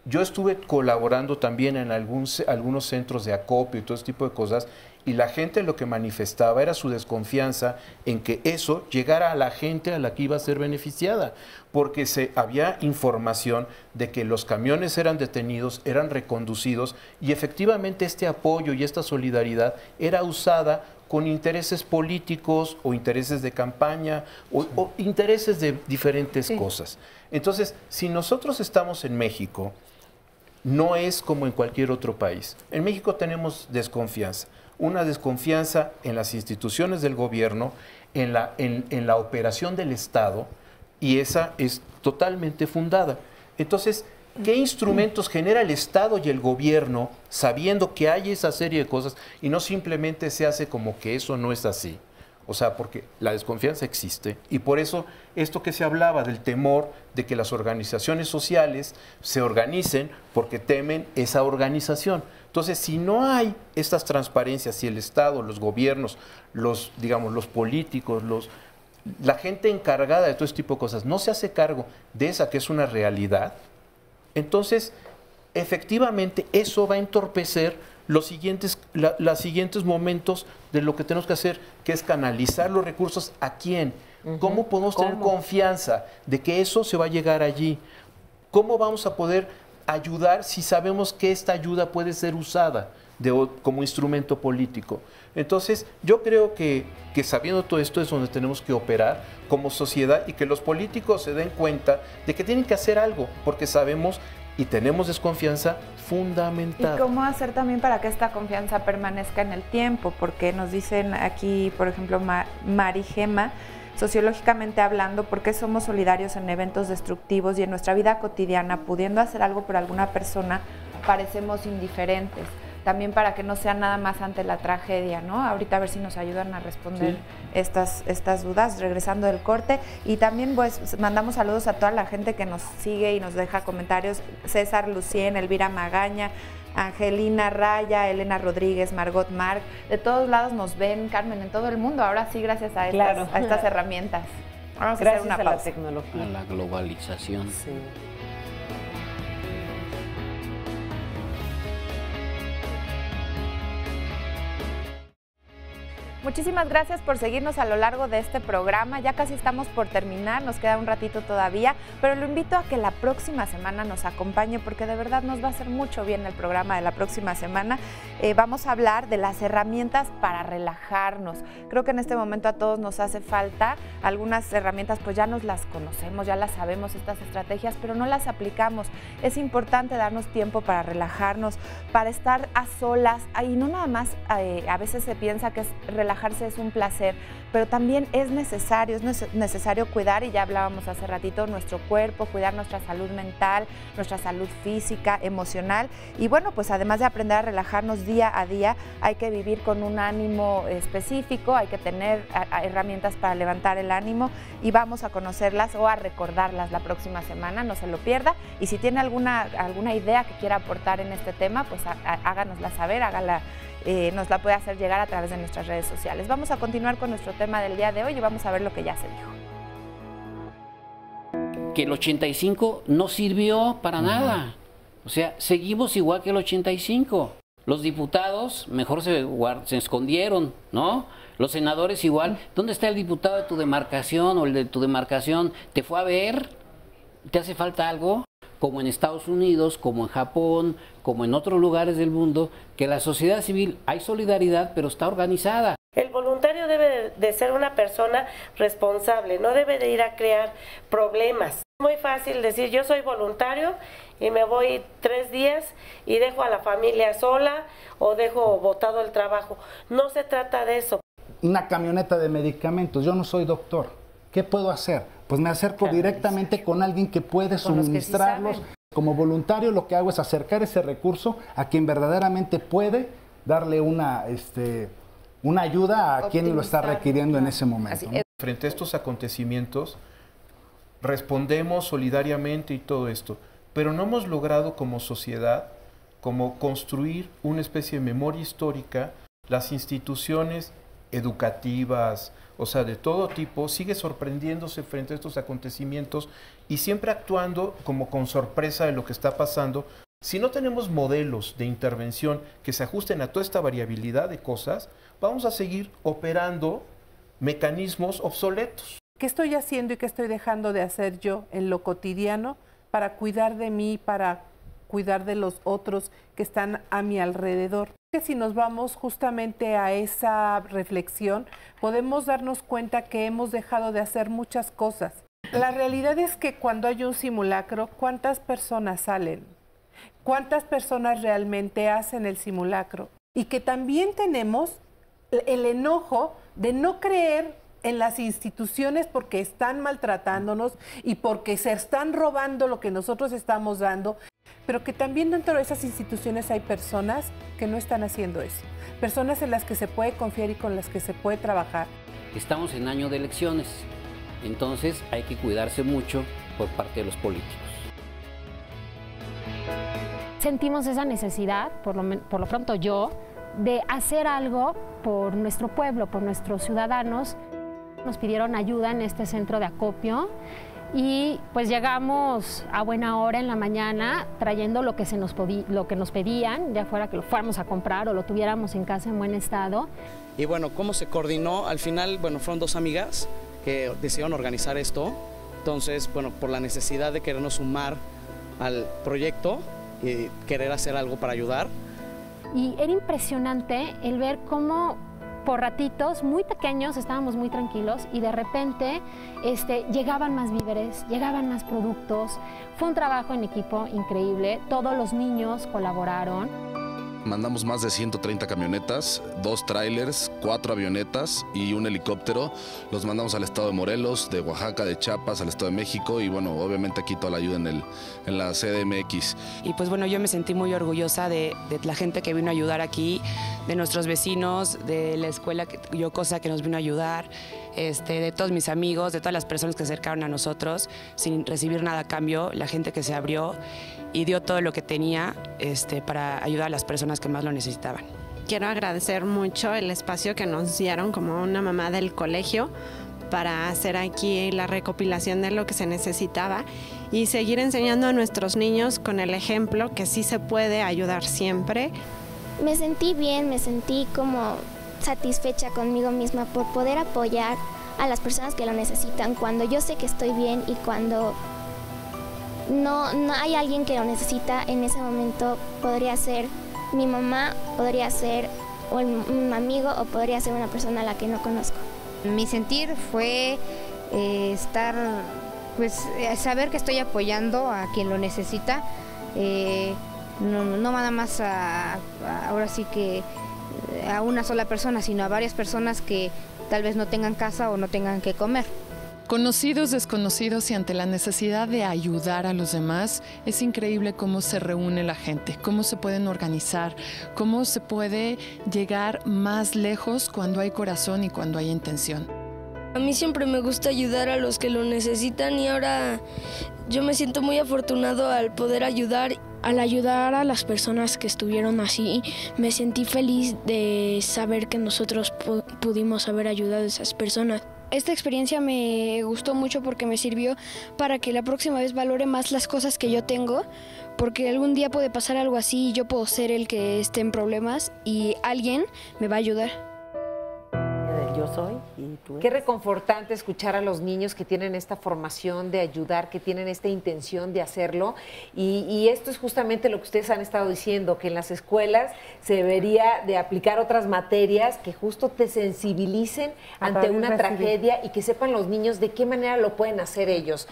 yo estuve colaborando también en algunos centros de acopio y todo ese tipo de cosas, y la gente lo que manifestaba era su desconfianza en que eso llegara a la gente a la que iba a ser beneficiada, porque había información de que los camiones eran detenidos, eran reconducidos, y efectivamente este apoyo y esta solidaridad era usada con intereses políticos o intereses de campaña o intereses de diferentes cosas. Entonces, si nosotros estamos en México, no es como en cualquier otro país. En México tenemos desconfianza, una desconfianza en las instituciones del gobierno, en la operación del Estado, y esa es totalmente fundada. Entonces, ¿qué instrumentos genera el Estado y el gobierno sabiendo que hay esa serie de cosas y no simplemente se hace como que eso no es así? O sea, porque la desconfianza existe, y por eso esto que se hablaba del temor de que las organizaciones sociales se organicen porque temen esa organización. Entonces, si no hay estas transparencias, si el Estado, los gobiernos, los políticos, la gente encargada de todo este tipo de cosas no se hace cargo de esa que es una realidad, entonces efectivamente eso va a entorpecer los siguientes momentos de lo que tenemos que hacer, que es canalizar los recursos a quién. ¿Cómo podemos tener confianza de que eso se va a llegar allí? ¿Cómo vamos a poder ayudar si sabemos que esta ayuda puede ser usada como instrumento político? Entonces, yo creo que sabiendo todo esto es donde tenemos que operar como sociedad, y que los políticos se den cuenta de que tienen que hacer algo, porque sabemos y tenemos desconfianza fundamental. ¿Y cómo hacer también para que esta confianza permanezca en el tiempo? Porque nos dicen aquí, por ejemplo, Mari Gema, sociológicamente hablando, ¿por qué somos solidarios en eventos destructivos y en nuestra vida cotidiana, pudiendo hacer algo por alguna persona, parecemos indiferentes? También para que no sea nada más ante la tragedia, ¿no? Ahorita a ver si nos ayudan a responder estas dudas, regresando del corte. Y también pues mandamos saludos a toda la gente que nos sigue y nos deja comentarios. César Lucien, Elvira Magaña, Angelina Raya, Elena Rodríguez, Margot Marc. De todos lados nos ven, Carmen, en todo el mundo. Ahora sí, gracias a estas herramientas. Vamos a hacer una pausa. A la tecnología. A la globalización. Sí. Muchísimas gracias por seguirnos a lo largo de este programa. Ya casi estamos por terminar, nos queda un ratito todavía, pero lo invito a que la próxima semana nos acompañe, porque de verdad nos va a hacer mucho bien el programa de la próxima semana. Vamos a hablar de las herramientas para relajarnos. Creo que en este momento a todos nos hace falta. Algunas herramientas pues ya nos las conocemos, ya las sabemos, estas estrategias, pero no las aplicamos. Es importante darnos tiempo para relajarnos, para estar a solas. Y no nada más, a veces se piensa que relajarse es un placer, pero también es necesario cuidar, y ya hablábamos hace ratito, nuestro cuerpo, cuidar nuestra salud mental, nuestra salud física, emocional. Y bueno, pues además de aprender a relajarnos día a día, hay que vivir con un ánimo específico, hay que tener herramientas para levantar el ánimo, y vamos a conocerlas o a recordarlas la próxima semana, no se lo pierda. Y si tiene alguna idea que quiera aportar en este tema, pues háganosla saber, nos la puede hacer llegar a través de nuestras redes sociales. Vamos a continuar con nuestro tema del día de hoy y vamos a ver lo que ya se dijo. Que el 85 no sirvió para nada. O sea, seguimos igual que el 85. Los diputados mejor se escondieron, ¿no? Los senadores igual. ¿Dónde está el diputado de tu demarcación o el de tu demarcación? ¿Te fue a ver? ¿Te hace falta algo? Como en Estados Unidos, como en Japón, como en otros lugares del mundo, que la sociedad civil hay solidaridad, pero está organizada. El voluntario debe de ser una persona responsable, no debe de ir a crear problemas. Es muy fácil decir yo soy voluntario y me voy 3 días y dejo a la familia sola o dejo botado el trabajo. No se trata de eso. Una camioneta de medicamentos, yo no soy doctor. ¿Qué puedo hacer? Pues me acerco directamente con alguien que puede suministrarlos. Como voluntario lo que hago es acercar ese recurso a quien verdaderamente puede darle una ayuda a quien lo está requiriendo en ese momento, ¿no? Frente a estos acontecimientos, respondemos solidariamente y todo esto, pero no hemos logrado como sociedad, como construir una especie de memoria histórica. Las instituciones educativas, o sea, de todo tipo, sigue sorprendiéndose frente a estos acontecimientos y siempre actuando como con sorpresa de lo que está pasando. Si no tenemos modelos de intervención que se ajusten a toda esta variabilidad de cosas, vamos a seguir operando mecanismos obsoletos. ¿Qué estoy haciendo y qué estoy dejando de hacer yo en lo cotidiano para cuidar de mí, para cuidar de los otros que están a mi alrededor? Que si nos vamos justamente a esa reflexión, podemos darnos cuenta que hemos dejado de hacer muchas cosas. La realidad es que cuando hay un simulacro, ¿cuántas personas salen? ¿Cuántas personas realmente hacen el simulacro? Y que también tenemos el enojo de no creer en las instituciones porque están maltratándonos y porque se están robando lo que nosotros estamos dando, pero que también dentro de esas instituciones hay personas que no están haciendo eso, personas en las que se puede confiar y con las que se puede trabajar. Estamos en año de elecciones, entonces hay que cuidarse mucho por parte de los políticos. Sentimos esa necesidad, por lo pronto yo, de hacer algo por nuestro pueblo, por nuestros ciudadanos. Nos pidieron ayuda en este centro de acopio y pues llegamos a buena hora en la mañana trayendo lo que nos pedían, ya fuera que lo fuéramos a comprar o lo tuviéramos en casa en buen estado. Y bueno, ¿cómo se coordinó? Al final, bueno, fueron 2 amigas que decidieron organizar esto. Entonces, bueno, por la necesidad de querernos sumar al proyecto y querer hacer algo para ayudar. Y era impresionante el ver cómo por ratitos muy pequeños estábamos muy tranquilos y de repente llegaban más víveres, llegaban más productos. Fue un trabajo en equipo increíble, todos los niños colaboraron. Mandamos más de 130 camionetas, 2 trailers, 4 avionetas y un helicóptero. Los mandamos al estado de Morelos, de Oaxaca, de Chiapas, al estado de México y bueno, obviamente aquí toda la ayuda en la CDMX. Y pues bueno, yo me sentí muy orgullosa de la gente que vino a ayudar aquí, de nuestros vecinos, de la escuela Yocosa que nos vino a ayudar, de todos mis amigos, de todas las personas que se acercaron a nosotros sin recibir nada a cambio, la gente que se abrió y dio todo lo que tenía para ayudar a las personas que más lo necesitaban. Quiero agradecer mucho el espacio que nos dieron como una mamá del colegio para hacer aquí la recopilación de lo que se necesitaba y seguir enseñando a nuestros niños con el ejemplo que sí se puede ayudar siempre. Me sentí bien, me sentí como satisfecha conmigo misma por poder apoyar a las personas que lo necesitan cuando yo sé que estoy bien y cuando no hay alguien que lo necesita en ese momento. Podría ser mi mamá, podría ser un amigo o podría ser una persona a la que no conozco. Mi sentir fue saber que estoy apoyando a quien lo necesita, no nada más ahora sí que a una sola persona, sino a varias personas que tal vez no tengan casa o no tengan que comer. Conocidos, desconocidos y ante la necesidad de ayudar a los demás, es increíble cómo se reúne la gente, cómo se pueden organizar, cómo se puede llegar más lejos cuando hay corazón y cuando hay intención. A mí siempre me gusta ayudar a los que lo necesitan y ahora yo me siento muy afortunado al poder ayudar. Al ayudar a las personas que estuvieron así, me sentí feliz de saber que nosotros pudimos haber ayudado a esas personas. esta experiencia me gustó mucho porque me sirvió para que la próxima vez valore más las cosas que yo tengo, porque algún día puede pasar algo así y yo puedo ser el que esté en problemas y alguien me va a ayudar. Yo soy y tú eres. Qué reconfortante escuchar a los niños que tienen esta formación de ayudar, que tienen esta intención de hacerlo, y esto es justamente lo que ustedes han estado diciendo, que en las escuelas se debería de aplicar otras materias que justo te sensibilicen ante una tragedia y que sepan los niños de qué manera lo pueden hacer ellos.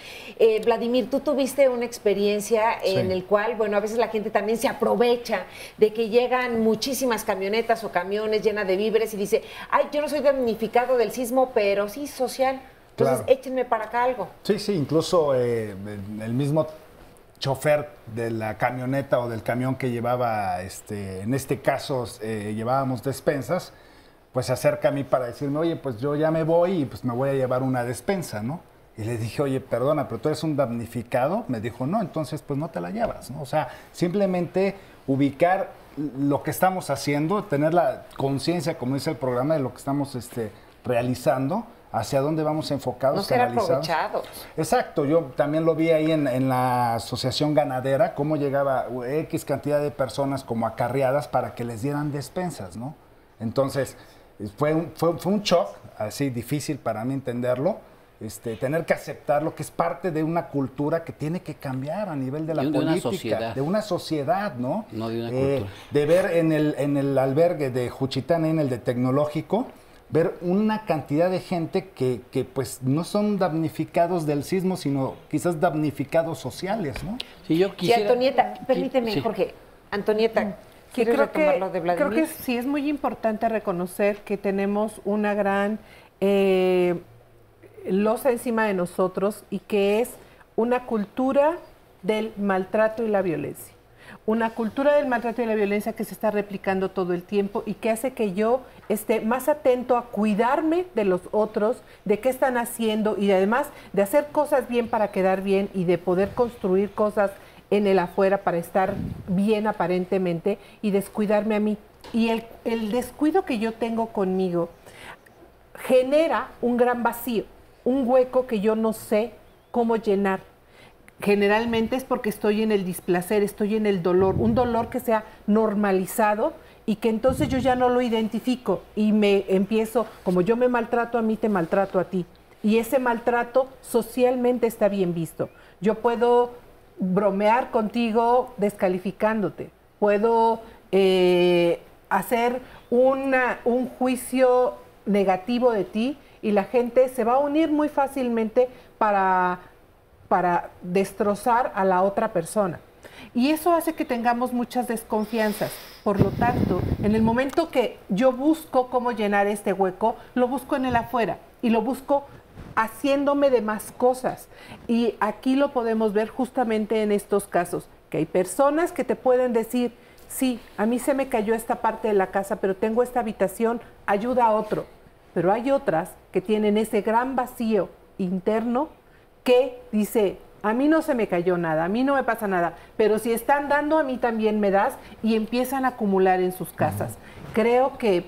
Vladimir, tú tuviste una experiencia en el cual, bueno, a veces la gente también se aprovecha de que llegan muchísimas camionetas o camiones llenas de víveres y dice, ay, yo no soy damnificado del sismo, pero sí social. Entonces, échenme para acá algo. Sí, sí, incluso el mismo chofer de la camioneta o del camión que llevaba, en este caso, llevábamos despensas, pues se acerca a mí para decirme, oye, pues yo ya me voy y pues me voy a llevar una despensa, ¿no? Y le dije, oye, perdona, pero tú eres un damnificado. Me dijo, no, entonces pues no te la llevas, ¿no? O sea, simplemente ubicar lo que estamos haciendo, tener la conciencia, como dice el programa, de lo que estamos realizando, hacia dónde vamos enfocados, no ser aprovechados. Exacto, yo también lo vi ahí en la asociación ganadera, cómo llegaba X cantidad de personas como acarreadas para que les dieran despensas, ¿no? Entonces, fue un shock, así difícil para mí entenderlo, tener que aceptar lo que es parte de una cultura que tiene que cambiar a nivel de la política, de una sociedad, ¿no? No de una cultura. De ver en el albergue de Juchitán, en el de Tecnológico, ver una cantidad de gente que pues no son damnificados del sismo, sino quizás damnificados sociales, ¿no? Sí, yo quisiera... Sí, Antonieta, permíteme, Jorge. Antonieta, ¿quieres retomar lo de Vladimir? Creo que sí es muy importante reconocer que tenemos una gran losa encima de nosotros y que es una cultura del maltrato y la violencia. Una cultura del maltrato y la violencia que se está replicando todo el tiempo y que hace que yo esté más atento a cuidarme de los otros, de qué están haciendo y además de hacer cosas bien para quedar bien y de poder construir cosas en el afuera para estar bien aparentemente y descuidarme a mí. Y el descuido que yo tengo conmigo genera un gran vacío, un hueco que yo no sé cómo llenar. Generalmente es porque estoy en el displacer, estoy en el dolor, un dolor que se ha normalizado y que entonces yo ya no lo identifico y me empiezo, como yo me maltrato a mí, te maltrato a ti. Y ese maltrato socialmente está bien visto. Yo puedo bromear contigo descalificándote, puedo hacer un juicio negativo de ti y la gente se va a unir muy fácilmente para destrozar a la otra persona. Y eso hace que tengamos muchas desconfianzas. Por lo tanto, en el momento que yo busco cómo llenar este hueco, lo busco en el afuera y lo busco haciéndome de más cosas. Y aquí lo podemos ver justamente en estos casos, que hay personas que te pueden decir, sí, a mí se me cayó esta parte de la casa, pero tengo esta habitación, ayuda a otro. Pero hay otras que tienen ese gran vacío interno que dice, a mí no se me cayó nada, a mí no me pasa nada, pero si están dando, a mí también me das, y empiezan a acumular en sus casas. Creo que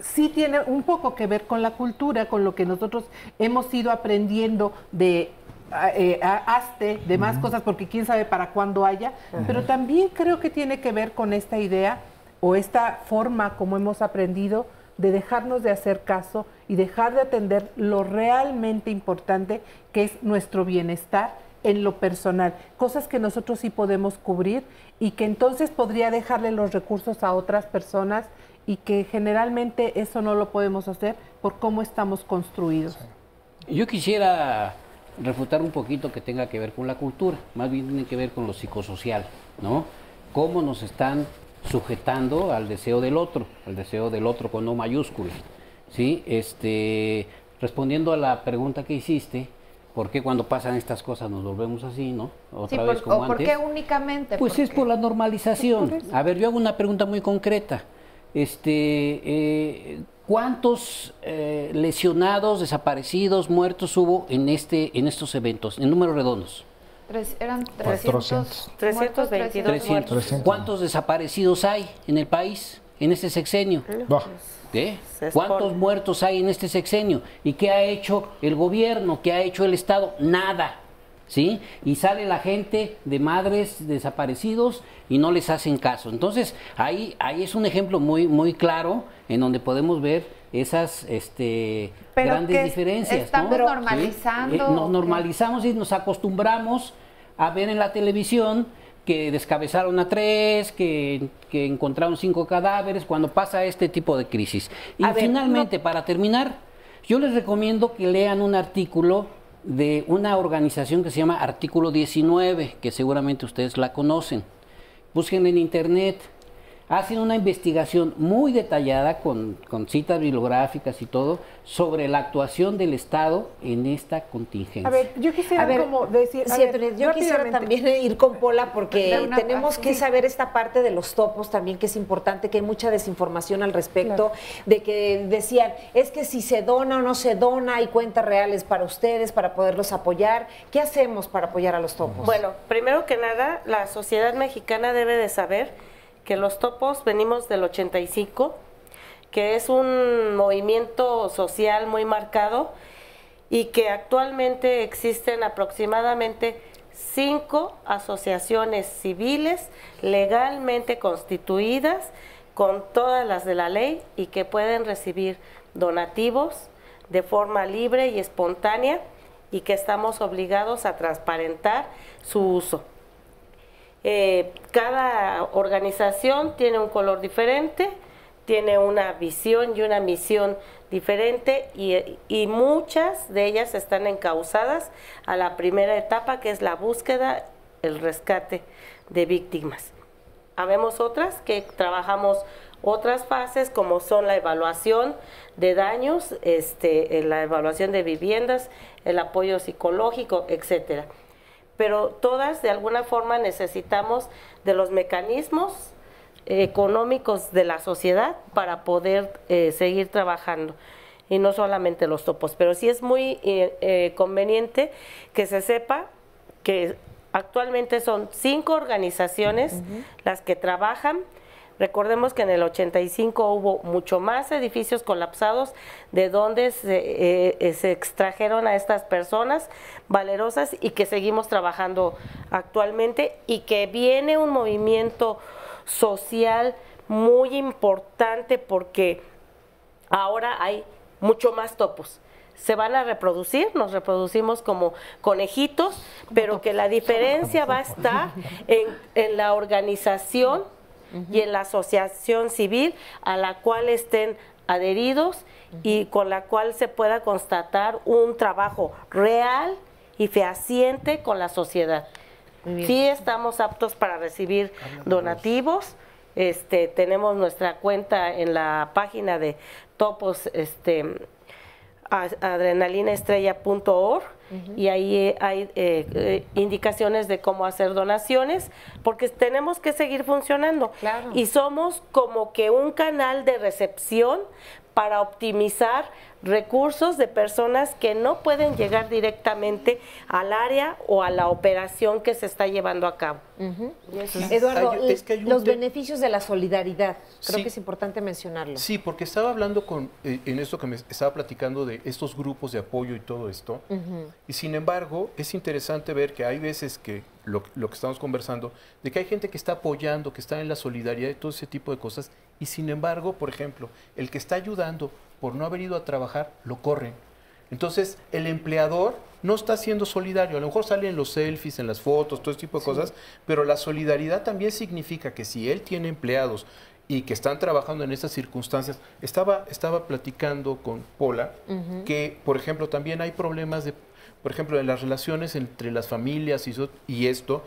sí tiene un poco que ver con la cultura, con lo que nosotros hemos ido aprendiendo de de más cosas, porque quién sabe para cuándo haya, pero también creo que tiene que ver con esta idea o esta forma como hemos aprendido de dejarnos de hacer caso y dejar de atender lo realmente importante que es nuestro bienestar en lo personal, cosas que nosotros sí podemos cubrir y que entonces podría dejarle los recursos a otras personas y que generalmente eso no lo podemos hacer por cómo estamos construidos. Yo quisiera refutar un poquito que tenga que ver con la cultura, más bien tiene que ver con lo psicosocial, ¿no? Cómo nos están sujetando al deseo del otro con no mayúscula, ¿sí? Respondiendo a la pregunta que hiciste, ¿por qué cuando pasan estas cosas nos volvemos así, no? Otra vez como antes. ¿Por qué únicamente? Pues es por la normalización. A ver, yo hago una pregunta muy concreta. ¿Cuántos lesionados, desaparecidos, muertos hubo en estos eventos, en números redondos? Eran 322. 300. ¿Cuántos desaparecidos hay en el país? en este sexenio? ¿Cuántos muertos hay en este sexenio? ¿Y qué ha hecho el gobierno? ¿Qué ha hecho el Estado? Nada. ¿Sí? Y sale la gente de madres desaparecidos y no les hacen caso. Entonces, ahí es un ejemplo muy claro en donde podemos ver esas grandes diferencias. Estamos ¿no? normalizando. ¿Sí? Nos normalizamos y nos acostumbramos a ver en la televisión que descabezaron a 3, que encontraron 5 cadáveres cuando pasa este tipo de crisis. Y finalmente, para terminar, yo les recomiendo que lean un artículo de una organización que se llama Artículo 19, que seguramente ustedes la conocen. Búsquenla en internet. Hacen una investigación muy detallada con citas bibliográficas y todo sobre la actuación del Estado en esta contingencia. A ver, yo quisiera como decir... yo quisiera también ir con Pola porque tenemos que saber esta parte de los topos también, que es importante, que hay mucha desinformación al respecto, de que decían, es que si se dona o no se dona, hay cuentas reales para ustedes, para poderlos apoyar. ¿Qué hacemos para apoyar a los topos? Bueno, primero que nada, la sociedad mexicana debe de saber que los topos venimos del 85, que es un movimiento social muy marcado y que actualmente existen aproximadamente 5 asociaciones civiles legalmente constituidas con todas las de la ley y que pueden recibir donativos de forma libre y espontánea y que estamos obligados a transparentar su uso. Cada organización tiene un color diferente, tiene una visión y una misión diferente y muchas de ellas están encausadas a la primera etapa, que es la búsqueda, el rescate de víctimas. Habemos otras que trabajamos otras fases, como son la evaluación de daños, la evaluación de viviendas, el apoyo psicológico, etcétera. Pero todas de alguna forma necesitamos de los mecanismos económicos de la sociedad para poder seguir trabajando, y no solamente los topos. Pero sí es muy conveniente que se sepa que actualmente son 5 organizaciones las que trabajan. Recordemos que en el 85 hubo mucho más edificios colapsados de donde se extrajeron a estas personas valerosas y que seguimos trabajando actualmente, y que viene un movimiento social muy importante porque ahora hay mucho más topos. Se van a reproducir, nos reproducimos como conejitos, pero que la diferencia va a estar en la organización y en la asociación civil a la cual estén adheridos y con la cual se pueda constatar un trabajo real y fehaciente con la sociedad. Sí estamos aptos para recibir donativos. Tenemos nuestra cuenta en la página de topos, adrenalinaestrella.org, y ahí hay indicaciones de cómo hacer donaciones, porque tenemos que seguir funcionando. Y somos como que un canal de recepción para optimizar recursos de personas que no pueden llegar directamente al área o a la operación que se está llevando a cabo. Eduardo, los beneficios de la solidaridad, creo que es importante mencionarlo. Sí, porque estaba hablando en esto que me estaba platicando de estos grupos de apoyo y todo esto, y sin embargo es interesante ver que hay veces que lo que estamos conversando, de que hay gente que está apoyando, que está en la solidaridad y todo ese tipo de cosas, y sin embargo, por ejemplo, el que está ayudando por no haber ido a trabajar, lo corren. Entonces, el empleador no está siendo solidario. A lo mejor salen los selfies, en las fotos, todo ese tipo de cosas, pero la solidaridad también significa que si él tiene empleados y que están trabajando en estas circunstancias, estaba platicando con Pola, que, por ejemplo, también hay problemas de, por ejemplo, en las relaciones entre las familias y esto,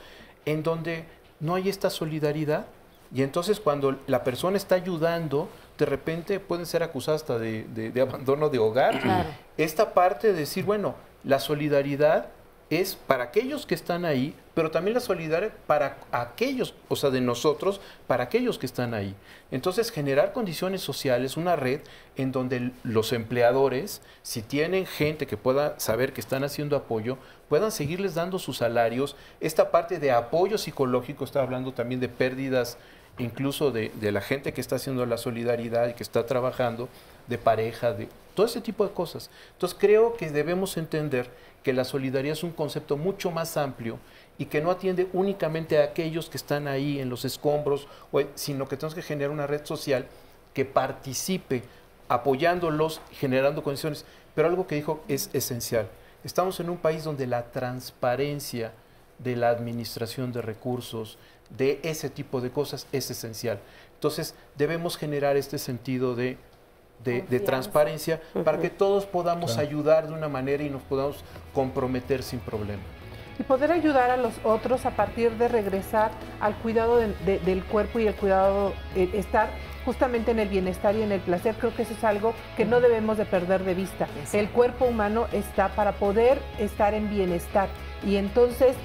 en donde no hay esta solidaridad. Y entonces cuando la persona está ayudando, de repente pueden ser acusadas hasta de abandono de hogar. Esta parte de decir, bueno, la solidaridad es para aquellos que están ahí, pero también la solidaridad para aquellos, o sea, de nosotros, para aquellos que están ahí. Entonces, generar condiciones sociales, una red en donde los empleadores, si tienen gente que pueda saber que están haciendo apoyo, puedan seguirles dando sus salarios. Esta parte de apoyo psicológico, está hablando también de pérdidas incluso de la gente que está haciendo la solidaridad y que está trabajando, de pareja, de todo ese tipo de cosas. Entonces creo que debemos entender que la solidaridad es un concepto mucho más amplio y que no atiende únicamente a aquellos que están ahí en los escombros, sino que tenemos que generar una red social que participe apoyándolos, generando condiciones. Pero algo que dijo es esencial. Estamos en un país donde la transparencia de la administración de recursos, de ese tipo de cosas, es esencial. Entonces, debemos generar este sentido de transparencia para que todos podamos ayudar de una manera y nos podamos comprometer sin problema. Y poder ayudar a los otros a partir de regresar al cuidado del cuerpo y el cuidado, estar justamente en el bienestar y en el placer. Creo que eso es algo que no debemos de perder de vista. El cuerpo humano está para poder estar en bienestar y entonces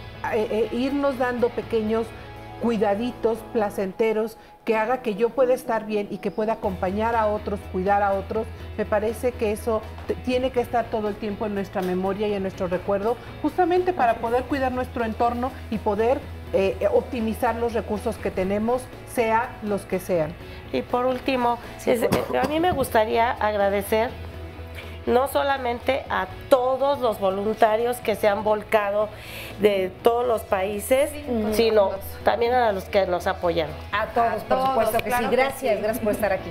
irnos dando pequeños cuidaditos placenteros que haga que yo pueda estar bien y que pueda acompañar a otros, cuidar a otros. Me parece que eso tiene que estar todo el tiempo en nuestra memoria y en nuestro recuerdo, justamente para poder cuidar nuestro entorno y poder optimizar los recursos que tenemos, sea los que sean. Y por último, a mí me gustaría agradecer no solamente a todos los voluntarios que se han volcado de todos los países, sino también a los que nos apoyan. A todos, por supuesto que sí. Gracias por estar aquí.